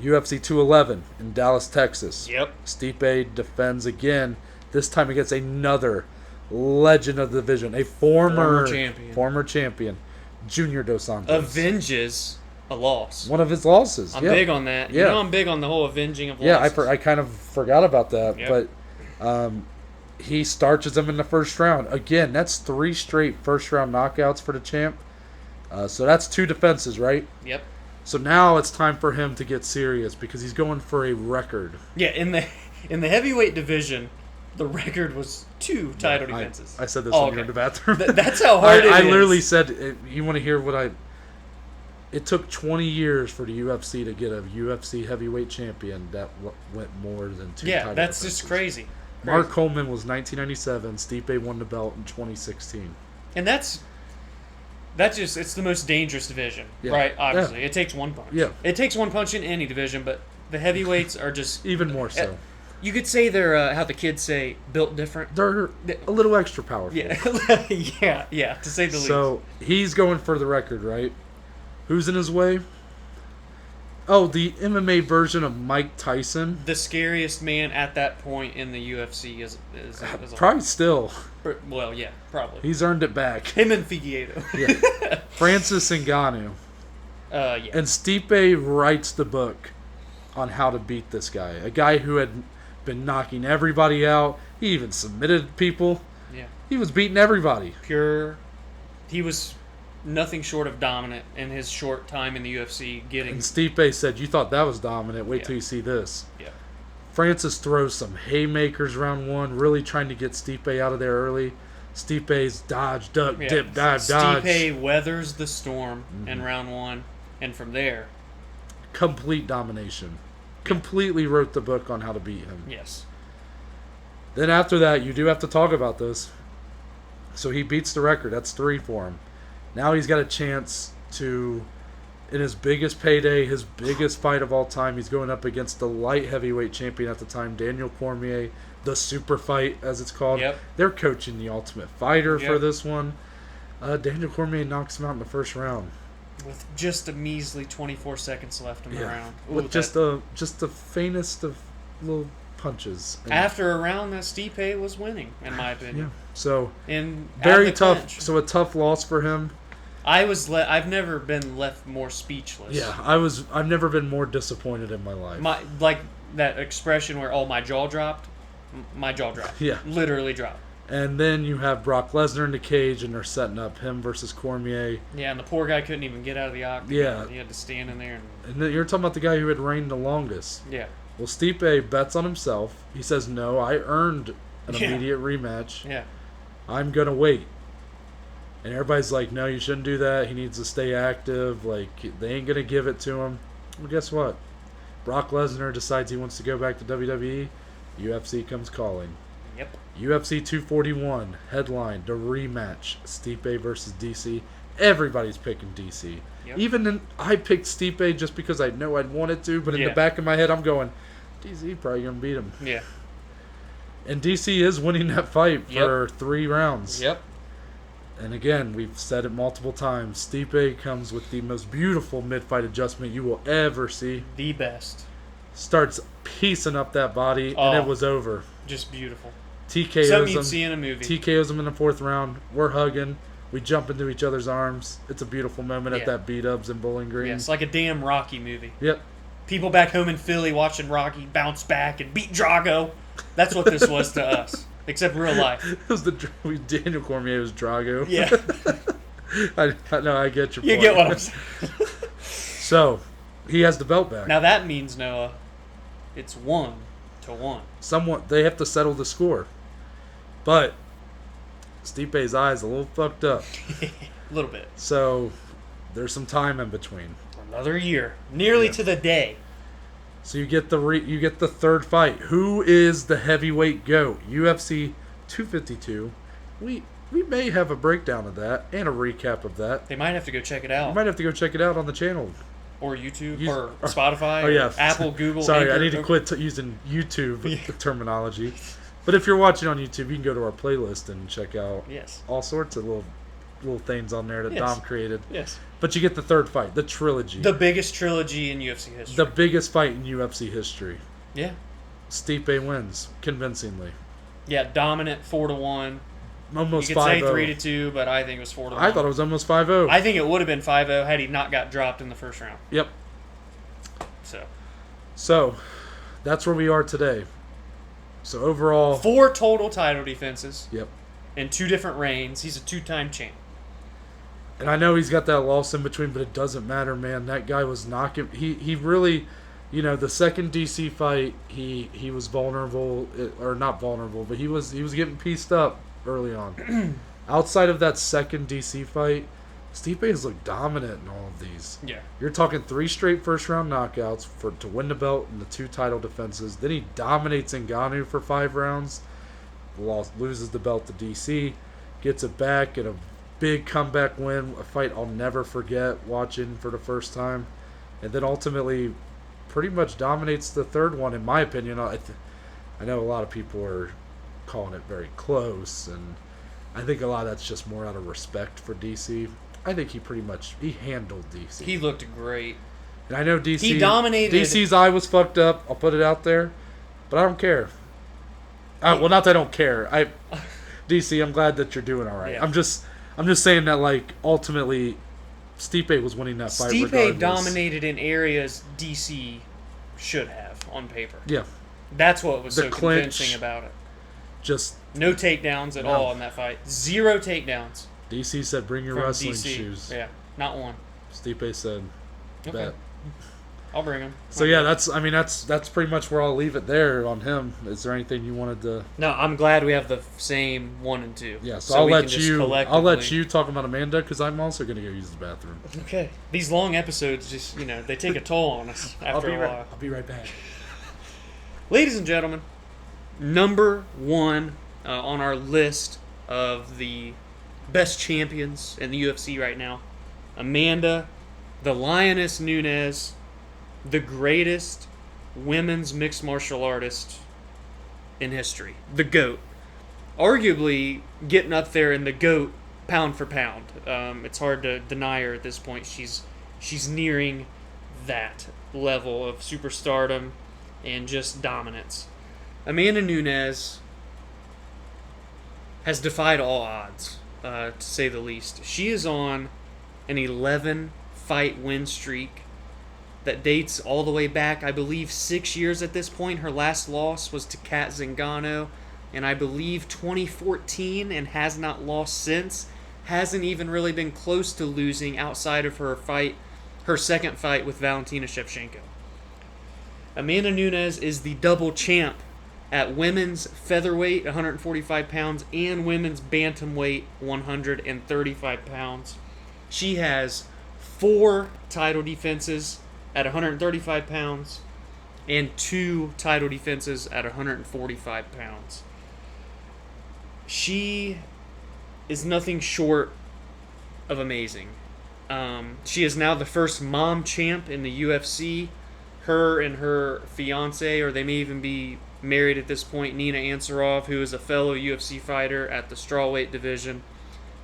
UFC 211 in Dallas, Texas. Yep. Stipe defends again. This time against another legend of the division, a former champion. Junior Dos Santos. Avenges a loss. One of his losses. I'm yeah. big on that. Yeah. You know, I'm big on the whole avenging of Yeah, losses. I kind of forgot about that. Yep. But he starches him in the first round. Again, that's 3 straight first-round knockouts for the champ. So that's 2 defenses, right? Yep. So now it's time for him to get serious because he's going for a record. Yeah, in the heavyweight division, the record was 2 title defenses. I said this when you were in the bathroom. That's how hard it is. I literally said, you want to hear what I... It took 20 years for the UFC to get a UFC heavyweight champion that went more than 2 Yeah, title that's defenses. just crazy. Mark Coleman was 1997. Stipe won the belt in 2016. And that's just, it's the most dangerous division, Yeah. right? Obviously. Yeah. It takes one punch. Yeah. It takes one punch in any division, but the heavyweights are just... Even more so. You could say they're, how the kids say, built different. They're a little extra powerful. Yeah. yeah, to say the least. So he's going for the record, right? Who's in his way? Oh, the MMA version of Mike Tyson. The scariest man at that point in the UFC is Probably still. well, yeah, probably. He's earned it back. Him and Figueiredo. Yeah. Francis Ngannou. Yeah. And Stipe writes the book on how to beat this guy. A guy who had been knocking everybody out. He even submitted people. Yeah. He was beating everybody. He was nothing short of dominant in his short time in the UFC. And Stipe said, you thought that was dominant. Wait till you see this. Yeah. Francis throws some haymakers round 1, really trying to get Stipe out of there early. Stipe's dodge, duck, dip, dive, dodge. Stipe weathers the storm in round 1, and from there... Complete domination. Completely wrote the book on how to beat him. Yes. Then after that, you do have to talk about this. So he beats the record. That's 3 for him. Now he's got a chance to, in his biggest payday, his biggest fight of all time, he's going up against the light heavyweight champion at the time, Daniel Cormier, the super fight, as it's called. Yep. They're coaching the Ultimate Fighter for Yep. this one. Daniel Cormier knocks him out in the first round. With just a measly 24 seconds left in the round. Ooh, With just the faintest of little punches. And after a round that Stipe was winning, in my opinion. yeah. So And very at the tough. clinch. So a tough loss for him. I've never been left more speechless. Yeah, I've never been more disappointed in my life. Like that expression where my jaw dropped. My jaw dropped. Yeah. Literally dropped. And then you have Brock Lesnar in the cage, and they're setting up him versus Cormier. Yeah, and the poor guy couldn't even get out of the octagon. Yeah. He had to stand in there. And then you're talking about the guy who had reigned the longest. Yeah. Well, Stipe bets on himself. He says, no, I earned an immediate rematch. Yeah. I'm going to wait. And everybody's like, no, you shouldn't do that. He needs to stay active. Like, they ain't going to give it to him. Well, guess what? Brock Lesnar decides he wants to go back to WWE. UFC comes calling. Yep. UFC 241, headline, the rematch, Stipe versus DC. Everybody's picking DC. Yep. Even I picked Stipe just because I know I'd wanted to, but in the back of my head, I'm going, DC probably going to beat him. Yeah. And DC is winning that fight for 3 rounds. Yep. And again, we've said it multiple times, Stipe comes with the most beautiful mid-fight adjustment you will ever see. The best. Starts piecing up that body, and it was over. Just beautiful. TKOs Something him. you'd see in a movie. TKOs him in the 4th round. We're hugging. We jump into each other's arms. It's a beautiful moment at that beat-ups in Bowling Green. Yeah, it's like a damn Rocky movie. Yep. People back home in Philly watching Rocky bounce back and beat Drago. That's what this was to us. Except real life. It was Daniel Cormier was Drago. Yeah. I know, I get your point. You get what I'm saying. So, he has the belt back. Now that means, Noah, it's 1-1. They have to settle the score. But Stipe's eyes a little fucked up. A little bit. So, there's some time in between. Another year. Nearly to the day. So you get the 3rd fight. Who is the heavyweight GOAT? UFC 252. We may have a breakdown of that and a recap of that. They might have to go check it out. You might have to go check it out on the channel. Or YouTube, or Spotify, oh, yeah. or Apple, Google. Sorry, Anchor. I need to quit using YouTube terminology. But if you're watching on YouTube, you can go to our playlist and check out all sorts of little things on there that Dom created. Yes. But you get the 3rd fight, the trilogy. The biggest trilogy in UFC history. The biggest fight in UFC history. Yeah. Stipe wins convincingly. Yeah, dominant 4-1. almost You could say 5-0. 3-2, but I think it was 4-1. I thought it was almost 5-0. I think it would have been 5-0 had he not got dropped in the first round. Yep. So that's where we are today. So overall, 4 total title defenses. Yep. In 2 different reigns. He's a 2-time champ. And I know he's got that loss in between, but it doesn't matter, man. That guy was knocking. He really, the second DC fight, he was vulnerable, or not vulnerable, but he was getting pieced up early on. Outside of that second DC fight, Stipe has looked dominant in all of these. Yeah. You're talking 3 straight first round knockouts to win the belt and the 2 title defenses. Then he dominates Ngannou for 5 rounds. Loses the belt to DC, gets it back in a big comeback win, a fight I'll never forget watching for the first time, and then ultimately pretty much dominates the third one, in my opinion. I know a lot of people are calling it very close, and I think a lot of that's just more out of respect for DC. I think he handled DC. He looked great. And I know DC... He dominated... DC's eye was fucked up, I'll put it out there, but I don't care. Well, not that I don't care. DC, I'm glad that you're doing all right. Yeah. I'm just saying that, like, ultimately, Stipe was winning that fight Stipe regardless. dominated in areas DC should have on paper. Yeah. That's what was The so clinch, convincing about it. Just No takedowns at all in that fight. 0 takedowns DC said, "Bring your from wrestling DC. shoes." Yeah, not one. Stipe said, "Bet." Okay. I'll bring him. So yeah, that's pretty much where I'll leave it there on him. Is there anything you wanted to? No, I'm glad we have the same 1 and 2. Yeah, so I'll we let can just you. I'll let collectively- you talk about Amanda because I'm also going to go use the bathroom. Okay. These long episodes just they take a toll on us after a while. I'll be right back. Ladies and gentlemen, number 1 on our list of the best champions in the UFC right now, Amanda, the Lioness Nunes, the greatest women's mixed martial artist in history. The GOAT. Arguably getting up there in the GOAT pound for pound. It's hard to deny her at this point. She's nearing that level of superstardom and just dominance. Amanda Nunes has defied all odds, to say the least. She is on an 11-fight win streak that dates all the way back, I believe, 6 years at this point. Her last loss was to Kat Zingano, and I believe 2014, and has not lost since. Hasn't even really been close to losing outside of her second fight with Valentina Shevchenko. Amanda Nunes is the double champ at women's featherweight, 145 pounds, and women's bantamweight, 135 pounds. She has 4 title defenses at 135 pounds and 2 title defenses at 145 pounds. She is nothing short of amazing. She is now the first mom champ in the UFC. Her and her fiance, or they may even be married at this point, Nina Ansaroff, who is a fellow UFC fighter at the strawweight division,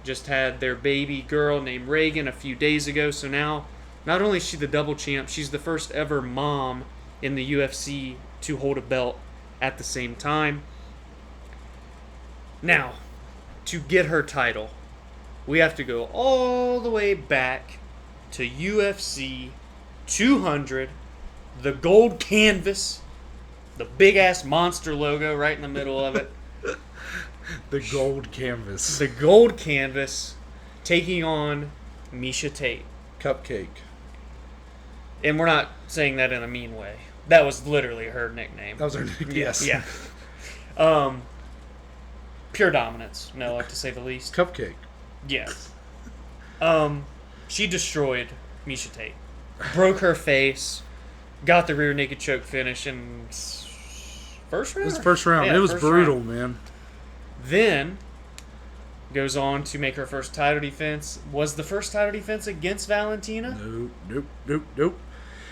just had their baby girl named Reagan a few days ago. So now, not only is she the double champ, she's the first ever mom in the UFC to hold a belt at the same time. Now, to get her title, we have to go all the way back to UFC 200, the gold canvas, the big-ass monster logo right in the middle of it. The gold canvas. The gold canvas taking on Miesha Tate. Cupcake. And we're not saying that in a mean way. That was literally her nickname. That was her nickname. Yes. Yeah. Pure dominance, Noah, to say the least. Cupcake. Yes. She destroyed Miesha Tate. Broke her face. Got the rear naked choke finish in first round? It was first round. Yeah, it was first brutal, round. man. Then goes on to make her first title defense. Was the first title defense against Valentina? Nope.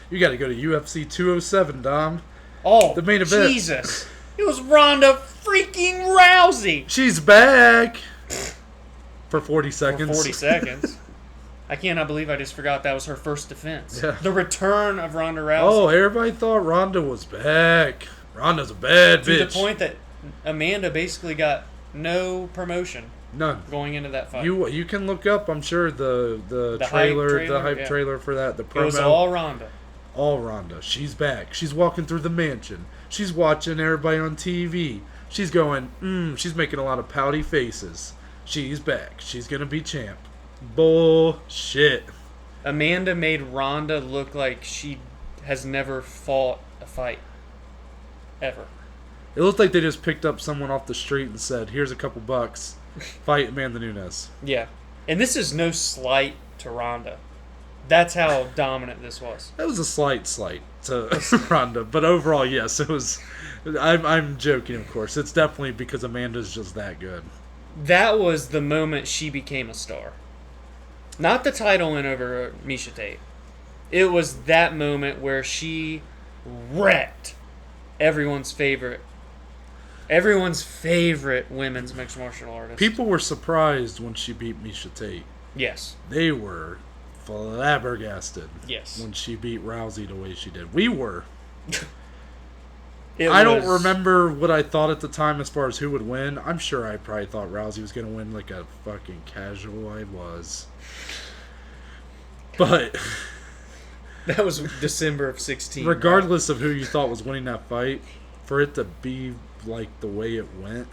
You got to go to UFC 207, Dom. Oh, the main event. Jesus. It was Ronda freaking Rousey. She's back. For 40 seconds. For 40 seconds. I cannot believe I just forgot that was her first defense. Yeah. The return of Ronda Rousey. Oh, everybody thought Ronda was back. Ronda's a bad bitch. To the point that Amanda basically got no promotion None. going into that fight. You can look up, I'm sure, the hype trailer for that, the promo. It was all Ronda. All Ronda. She's back. She's walking through the mansion. She's watching everybody on TV. She's going, she's making a lot of pouty faces. She's back. She's going to be champ. Bullshit. Amanda made Ronda look like she has never fought a fight. Ever. It looked like they just picked up someone off the street and said, here's a couple bucks. Fight Amanda Nunes. Yeah. And this is no slight to Ronda. That's how dominant this was. That was a slight to Ronda. But overall, yes, it was... I'm joking, of course. It's definitely because Amanda's just that good. That was the moment she became a star. Not the title win over Miesha Tate. It was that moment where she wrecked everyone's favorite women's mixed martial artist. People were surprised when she beat Miesha Tate. Yes. They were flabbergasted. Yes. When she beat Rousey the way she did. We were. I don't remember what I thought at the time as far as who would win. I'm sure I probably thought Rousey was going to win like a fucking casual. I was. But... That was December of 16. Regardless of who you thought was winning that fight, for it to be like the way it went...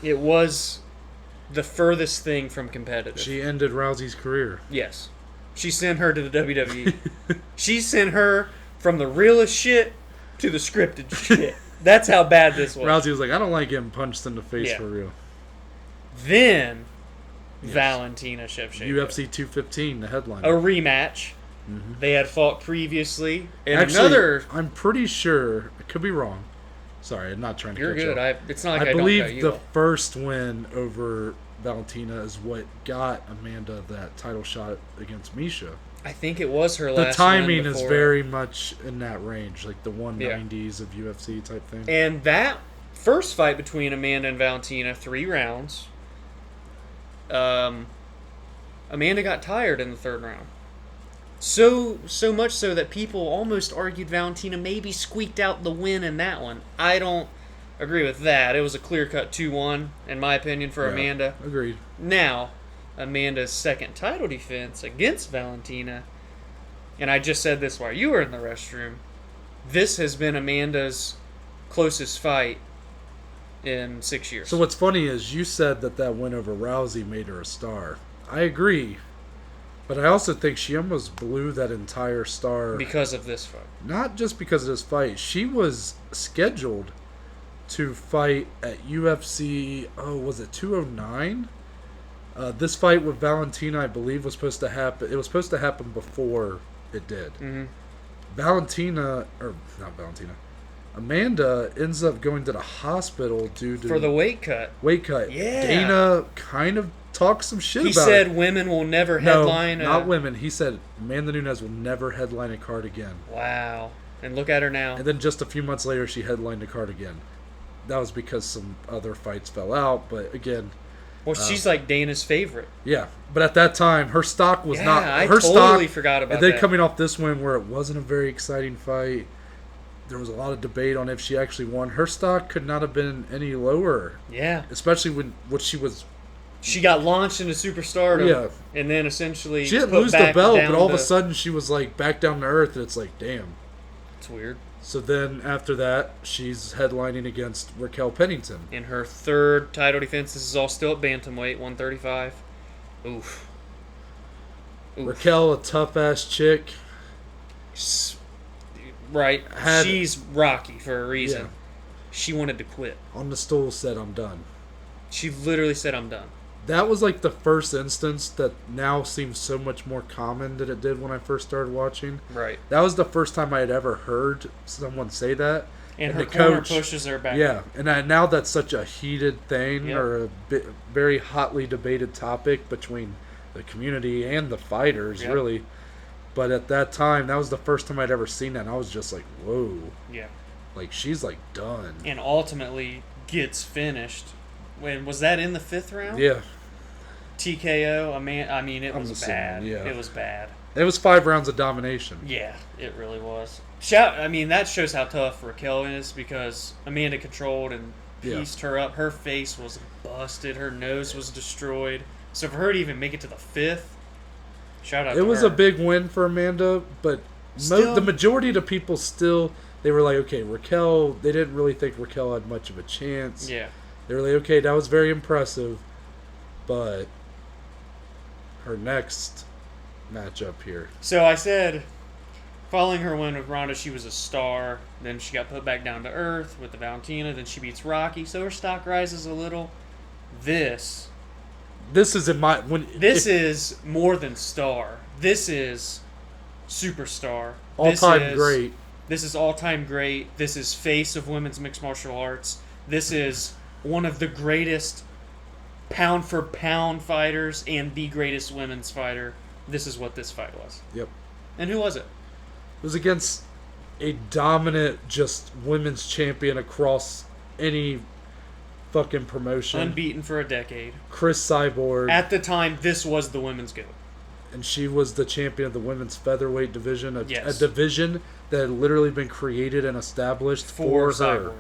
It was the furthest thing from competitive. She ended Rousey's career. Yes. She sent her to the WWE. She sent her from the realest shit to the scripted shit. That's how bad this was. Rousey was like, I don't like getting punched in the face for real. Then, Valentina Shevchenko. UFC 215, the headline. A rematch. Mm-hmm. They had fought previously. And actually, I'm pretty sure, I could be wrong. Sorry, I'm not trying to catch good. up. It's not like I believe don't the first win over Valentina is what got Amanda that title shot against Miesha. I think it was her last. The timing is very much in that range, like the 190s of UFC type thing. And that first fight between Amanda and Valentina, 3 rounds. Amanda got tired in the 3rd round. So much so that people almost argued Valentina maybe squeaked out the win in that one. I don't agree with that. It was a clear-cut 2-1, in my opinion, for Amanda. Agreed. Now, Amanda's second title defense against Valentina, and I just said this while you were in the restroom, this has been Amanda's closest fight in 6 years. So what's funny is you said that win over Rousey made her a star. I agree. But I also think she almost blew that entire star. Because of this fight. Not just because of this fight. She was scheduled to fight at UFC, was it 209? This fight with Valentina, I believe, was supposed to happen. It was supposed to happen before it did. Mm-hmm. Amanda ends up going to the hospital due to... For the weight cut. Yeah. Dana kind of talked some shit about it. He said women will never headline... No, not women. He said Amanda Nunes will never headline a card again. Wow. And look at her now. And then just a few months later, she headlined a card again. That was because some other fights fell out, but again... Well, she's like Dana's favorite. Yeah, but at that time, her stock was not... I her totally forgot about that. And then coming off this win where it wasn't a very exciting fight, there was a lot of debate on if she actually won. Her stock could not have been any lower. Yeah. Especially when what she was... She got launched into superstardom. Yeah. And then essentially... She didn't lose the belt, but all of a sudden she was like back down to earth, and it's like, damn. It's weird. So then after that, she's headlining against Raquel Pennington. In her 3rd title defense. This is all still at bantamweight, 135. Oof. Raquel, a tough-ass chick. Right. She's Rocky for a reason. Yeah. She wanted to quit. On the stool said, I'm done. She literally said, I'm done. That was like the first instance that now seems so much more common than it did when I first started watching. Right. That was the first time I had ever heard someone say that. And her corner pushes her back. Yeah, and now that's such a heated thing, or a very hotly debated topic between the community and the fighters, really. But at that time, that was the first time I'd ever seen that, and I was just like, whoa. Yeah. Like, she's, like, done. And ultimately gets finished. Was that in the 5th round? Yeah. TKO, it was bad. Yeah. It was bad. It was 5 rounds of domination. Yeah, it really was. That shows how tough Raquel is, because Amanda controlled and pieced her up. Her face was busted. Her nose was destroyed. So for her to even make it to the 5th, shout out to her. It was a big win for Amanda, but the majority of the people still, they were like, okay, Raquel, they didn't really think Raquel had much of a chance. Yeah. They were like, okay, that was very impressive, but her next matchup here. So I said, following her win with Ronda, she was a star. Then she got put back down to earth with the Valentina. Then she beats Rocky, so her stock rises a little. This is more than star. This is superstar. All-time great. This is all-time great. This is face of women's mixed martial arts. This is one of the greatest pound-for-pound fighters and the greatest women's fighter. This is what this fight was. Yep. And who was it? It was against a dominant, just women's champion across any fucking promotion. Unbeaten for a decade. Chris Cyborg. At the time, this was the women's GOAT. And she was the champion of the women's featherweight division. A Yes. division that had literally been created and established for her. Cyborg.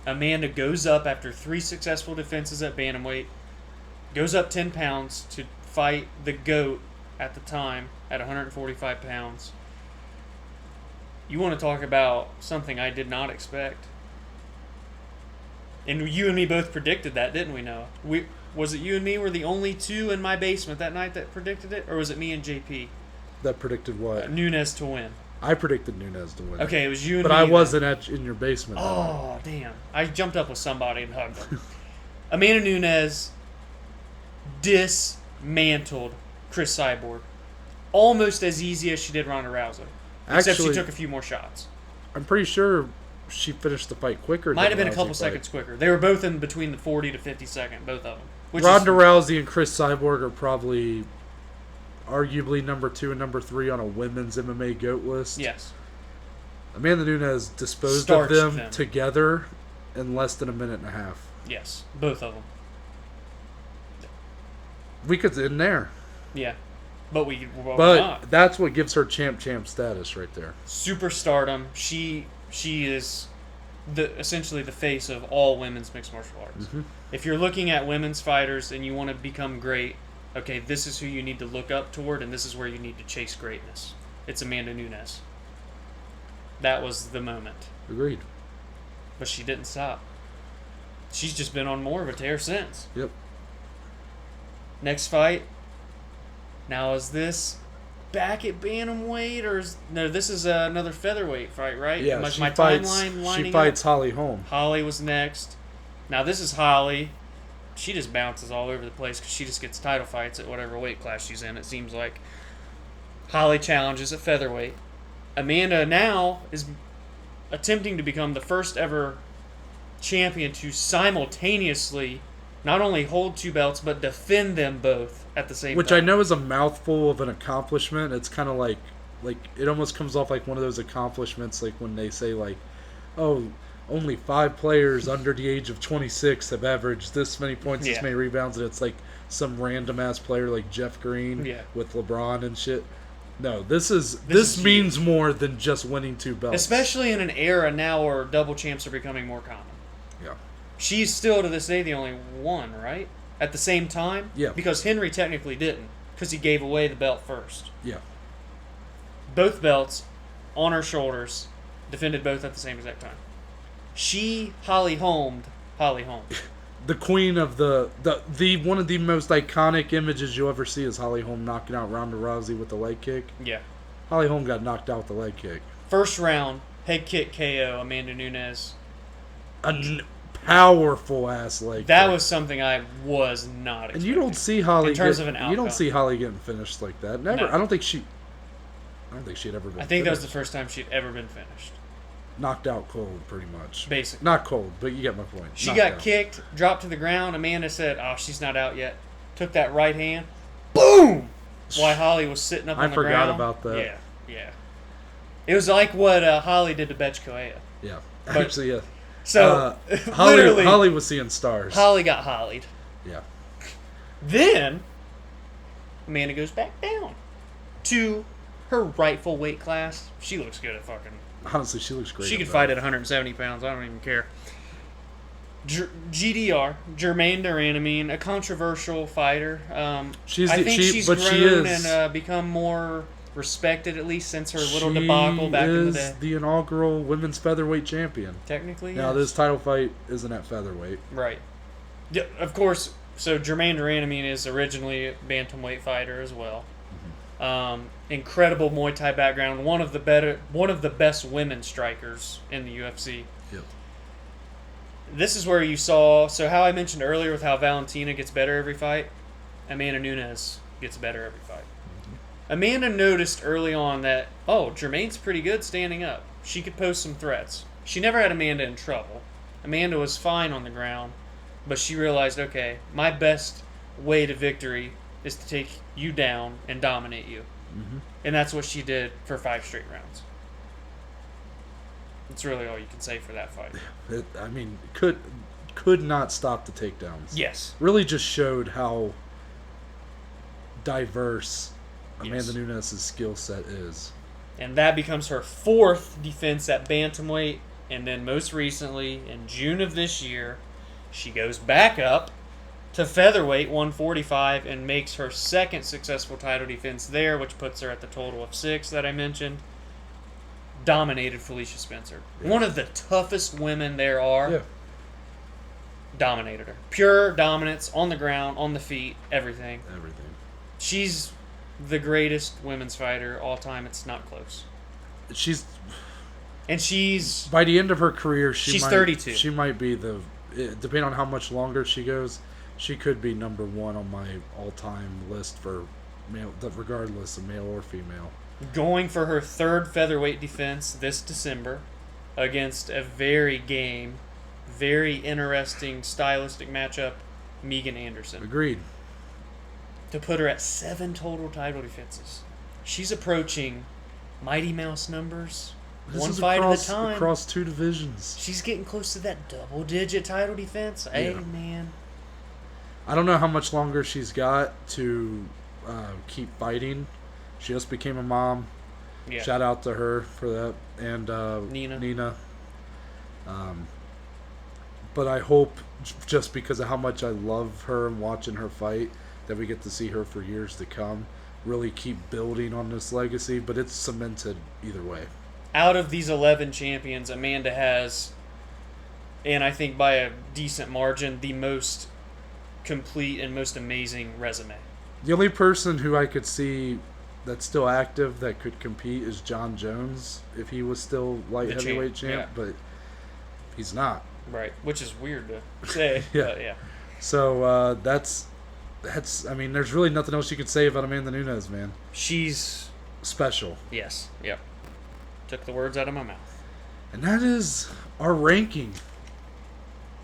Amanda goes up after 3 successful defenses at bantamweight. Goes up 10 pounds to fight the GOAT at the time at 145 pounds. You want to talk about something I did not expect? And you and me both predicted that, didn't we, Noah? Was it you and me were the only two in my basement that night that predicted it? Or was it me and JP? That predicted what? Nunes to win. I predicted Nunes to win. Okay, it was you and but me. I wasn't in your basement. Oh, damn. I jumped up with somebody and hugged them. Amanda Nunes dismantled Chris Cyborg. Almost as easy as she did Ronda Rousey. Except she took a few more shots. I'm pretty sure she finished the fight quicker. Might have been a couple seconds quicker. They were both in between the 40 to 50 second, both of them. Ronda Rousey and Chris Cyborg are probably arguably number 2 and number 3 on a women's MMA GOAT list. Yes. Amanda Nunes disposed of them together in less than a minute and a half. Yes, both of them. We could end there. Yeah. But we're not. That's what gives her champ status right there. Superstardom. She is essentially the face of all women's mixed martial arts. Mm-hmm. If you're looking at women's fighters and you want to become great, okay, this is who you need to look up toward, and this is where you need to chase greatness. It's Amanda Nunes. That was the moment. Agreed. But she didn't stop. She's just been on more of a tear since. Yep. Next fight. Now, is this back at bantamweight, or this is another featherweight fight, right? Yeah, my timeline lining she fights up? Holly Holm. Holly was next. Now, this is Holly. She just bounces all over the place because she just gets title fights at whatever weight class she's in, it seems like. Holly challenges at featherweight. Amanda now is attempting to become the first ever champion to simultaneously not only hold 2 belts, but defend them both at the same time. Which I know is a mouthful of an accomplishment. It's kind of like it almost comes off like one of those accomplishments, like when they say, like, oh, only 5 players under the age of 26 have averaged this many points, this many rebounds, and it's like some random-ass player like Jeff Green with LeBron and shit. No, this means huge. More than just winning 2 belts. Especially in an era now where double champs are becoming more common. Yeah. She's still, to this day, the only one, right? At the same time? Yeah. Because Henry technically didn't, because he gave away the belt first. Yeah. Both belts on her shoulders, defended both at the same exact time. She Holly Holm. The queen of the one of the most iconic images you'll ever see is Holly Holm knocking out Ronda Rousey with the leg kick. Yeah. Holly Holm got knocked out with the leg kick. First round, head kick KO, Amanda Nunes. A powerful ass leg That kick. was something I was not expecting. And you don't see Holly in terms of an outcome. You don't see Holly getting finished like that. Never. No. I don't think she'd ever been finished. I think that was the first time she'd ever been finished. Knocked out cold, pretty much. Basically. Not cold, but you get my point. She got kicked, dropped to the ground. Amanda said, oh, she's not out yet. Took that right hand. Boom! While Holly was sitting up on the ground. I forgot about that. Yeah. It was like what Holly did to Betch Correia. Yeah. Actually, yeah. So, Holly was seeing stars. Holly got hollied. Yeah. Then, Amanda goes back down to her rightful weight class. She looks good at fucking... Honestly, she looks great. She could fight at 170 pounds. I don't even care. GDR, Jermaine Duran, a controversial fighter. She's I the- think she- she's but grown she is- and become more respected, at least since her little debacle back in the day. She is the inaugural women's featherweight champion. Technically, Now, yes. this title fight isn't at featherweight. Right. Yeah, of course. So Jermaine Duran is originally a bantamweight fighter as well. Incredible Muay Thai background. One of the best women strikers in the UFC. Yep. This is where you saw. So how I mentioned earlier with how Valentina gets better every fight, Amanda Nunes gets better every fight. Amanda noticed early on that, Jermaine's pretty good standing up. She could pose some threats. She never had Amanda in trouble. Amanda was fine on the ground, but she realized, okay, my best way to victory is to take you down and dominate you. Mm-hmm. And that's what she did for 5 straight rounds. That's really all you can say for that fight. Could not stop the takedowns. Yes. Really just showed how diverse Amanda Yes. Nunes' skill set is. And that becomes her 4th defense at bantamweight. And then most recently, in June of this year, she goes back up to featherweight 145 and makes her 2nd successful title defense there, which puts her at the total of 6 that I mentioned. Dominated Felicia Spencer. Yeah. One of the toughest women there are. Yeah. Dominated her. Pure dominance on the ground, on the feet, everything. Everything. She's the greatest women's fighter all time. It's not close. And she's By the end of her career, She's 32. She might be depending on how much longer she goes, she could be number 1 on my all-time list for male, regardless of male or female. going for her 3rd featherweight defense this December against a very interesting stylistic matchup, Megan Anderson. Agreed. To put her at 7 total title defenses. She's approaching Mighty Mouse numbers. This One is fight across, at a time. across 2 divisions. She's getting close to that double-digit title defense. Hey, Yeah. man. I don't know how much longer she's got to keep fighting. She just became a mom. Yeah. Shout out to her for that. And Nina. But I hope, just because of how much I love her and watching her fight, that we get to see her for years to come. Really keep building on this legacy, but it's cemented either way. Out of these 11 champions, Amanda has, and I think by a decent margin, the most complete and most amazing resume. The only person who I could see that's still active that could compete is John Jones if he was still light heavyweight champ, yeah. but he's not. Right, which is weird to say. Yeah. But yeah. So that's. I mean, there's really nothing else you could say about Amanda Nunes, man. She's Special. yes, yep. Took the words out of my mouth. And that is our ranking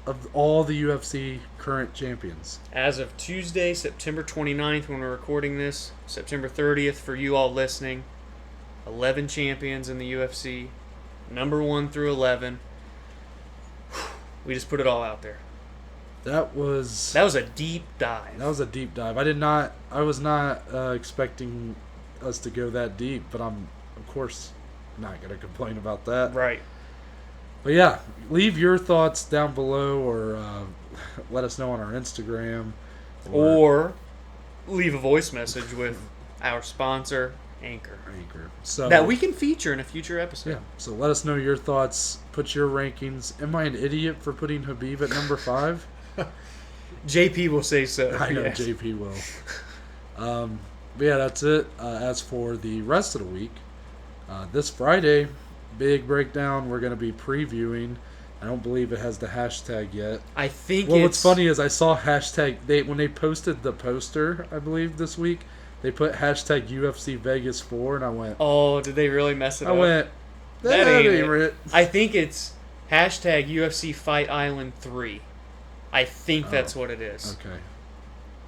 of all the UFC current champions. As of Tuesday, September 29th, when we're recording this, September 30th for you all listening, 11 champions in the UFC, number 1 through 11. We just put it all out there. That was a deep dive. That was a deep dive. I was not expecting us to go that deep, but I'm, of course, not going to complain about that. Right. But yeah, leave your thoughts down below, or let us know on our Instagram. Or leave a voice message with our sponsor, Anchor. So That we can feature in a future episode. Yeah. So let us know your thoughts. Put your rankings. Am I an idiot for putting Habib at number 5? JP will say so. I know yes. JP will. But yeah, that's it. As for the rest of the week, this Friday, big breakdown. We're going to be previewing. I don't believe it has the hashtag yet. I think What's funny is I saw hashtag when they posted the poster, I believe this week, they put hashtag UFC Vegas 4, and I went, oh, did they really mess it I up? went, That that ain't ain't it. it. I think it's hashtag UFC Fight Island 3. I think that's what it is. Okay.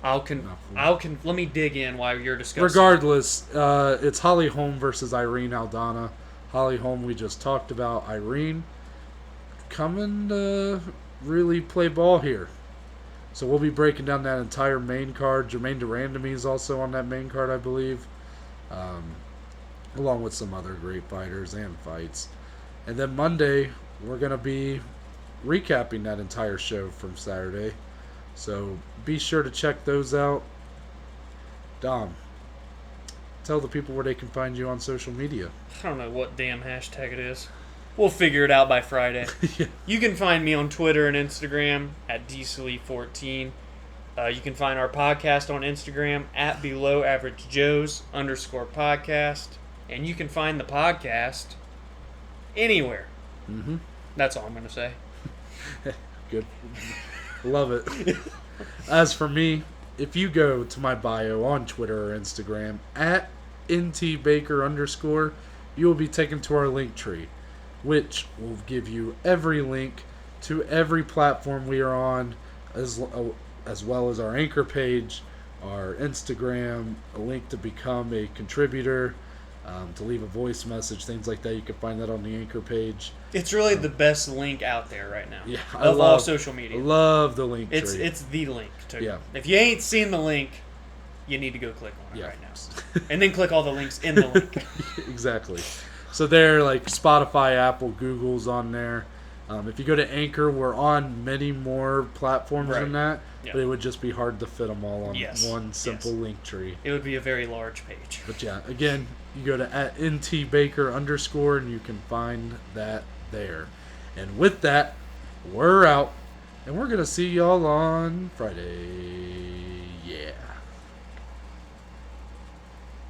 Let me dig in while you're discussing. Regardless, it's Holly Holm versus Irene Aldana. Holly Holm, we just talked about. Irene coming to really play ball here. So we'll be breaking down that entire main card. Jermaine Durandamy is also on that main card, I believe, along with some other great fighters and fights. And then Monday, we're going to be recapping that entire show from Saturday. So be sure to check those out. Dom, tell the people where they can find you on social media. I don't know what damn hashtag it is. We'll figure it out by Friday. Yeah. You can find me on Twitter and Instagram at DSLE14. You can find our podcast on Instagram at BelowAverageJoes_podcast. And you can find the podcast anywhere. Mm-hmm. That's all I'm going to say. Good. Love it. As for me, if you go to my bio on Twitter or Instagram at ntbaker_, you will be taken to our link tree, which will give you every link to every platform we are on, as well as our Anchor page, our Instagram, a link to become a contributor, to leave a voice message, things like that. You can find that on the Anchor page. It's really the best link out there right now. Yeah, of all social media. I love the link tree. It's the link. Yeah. If you ain't seen the link, you need to go click on it Yeah. right now. And then click all the links in the link. Exactly. So they're like Spotify, Apple, Google's on there. If you go to Anchor, we're on many more platforms than that, Yeah. but it would just be hard to fit them all on one simple Yes. link tree. It would be a very large page. But yeah, again, you go to at ntbaker_, and you can find that there. And with that, we're out, and we're going to see y'all on Friday.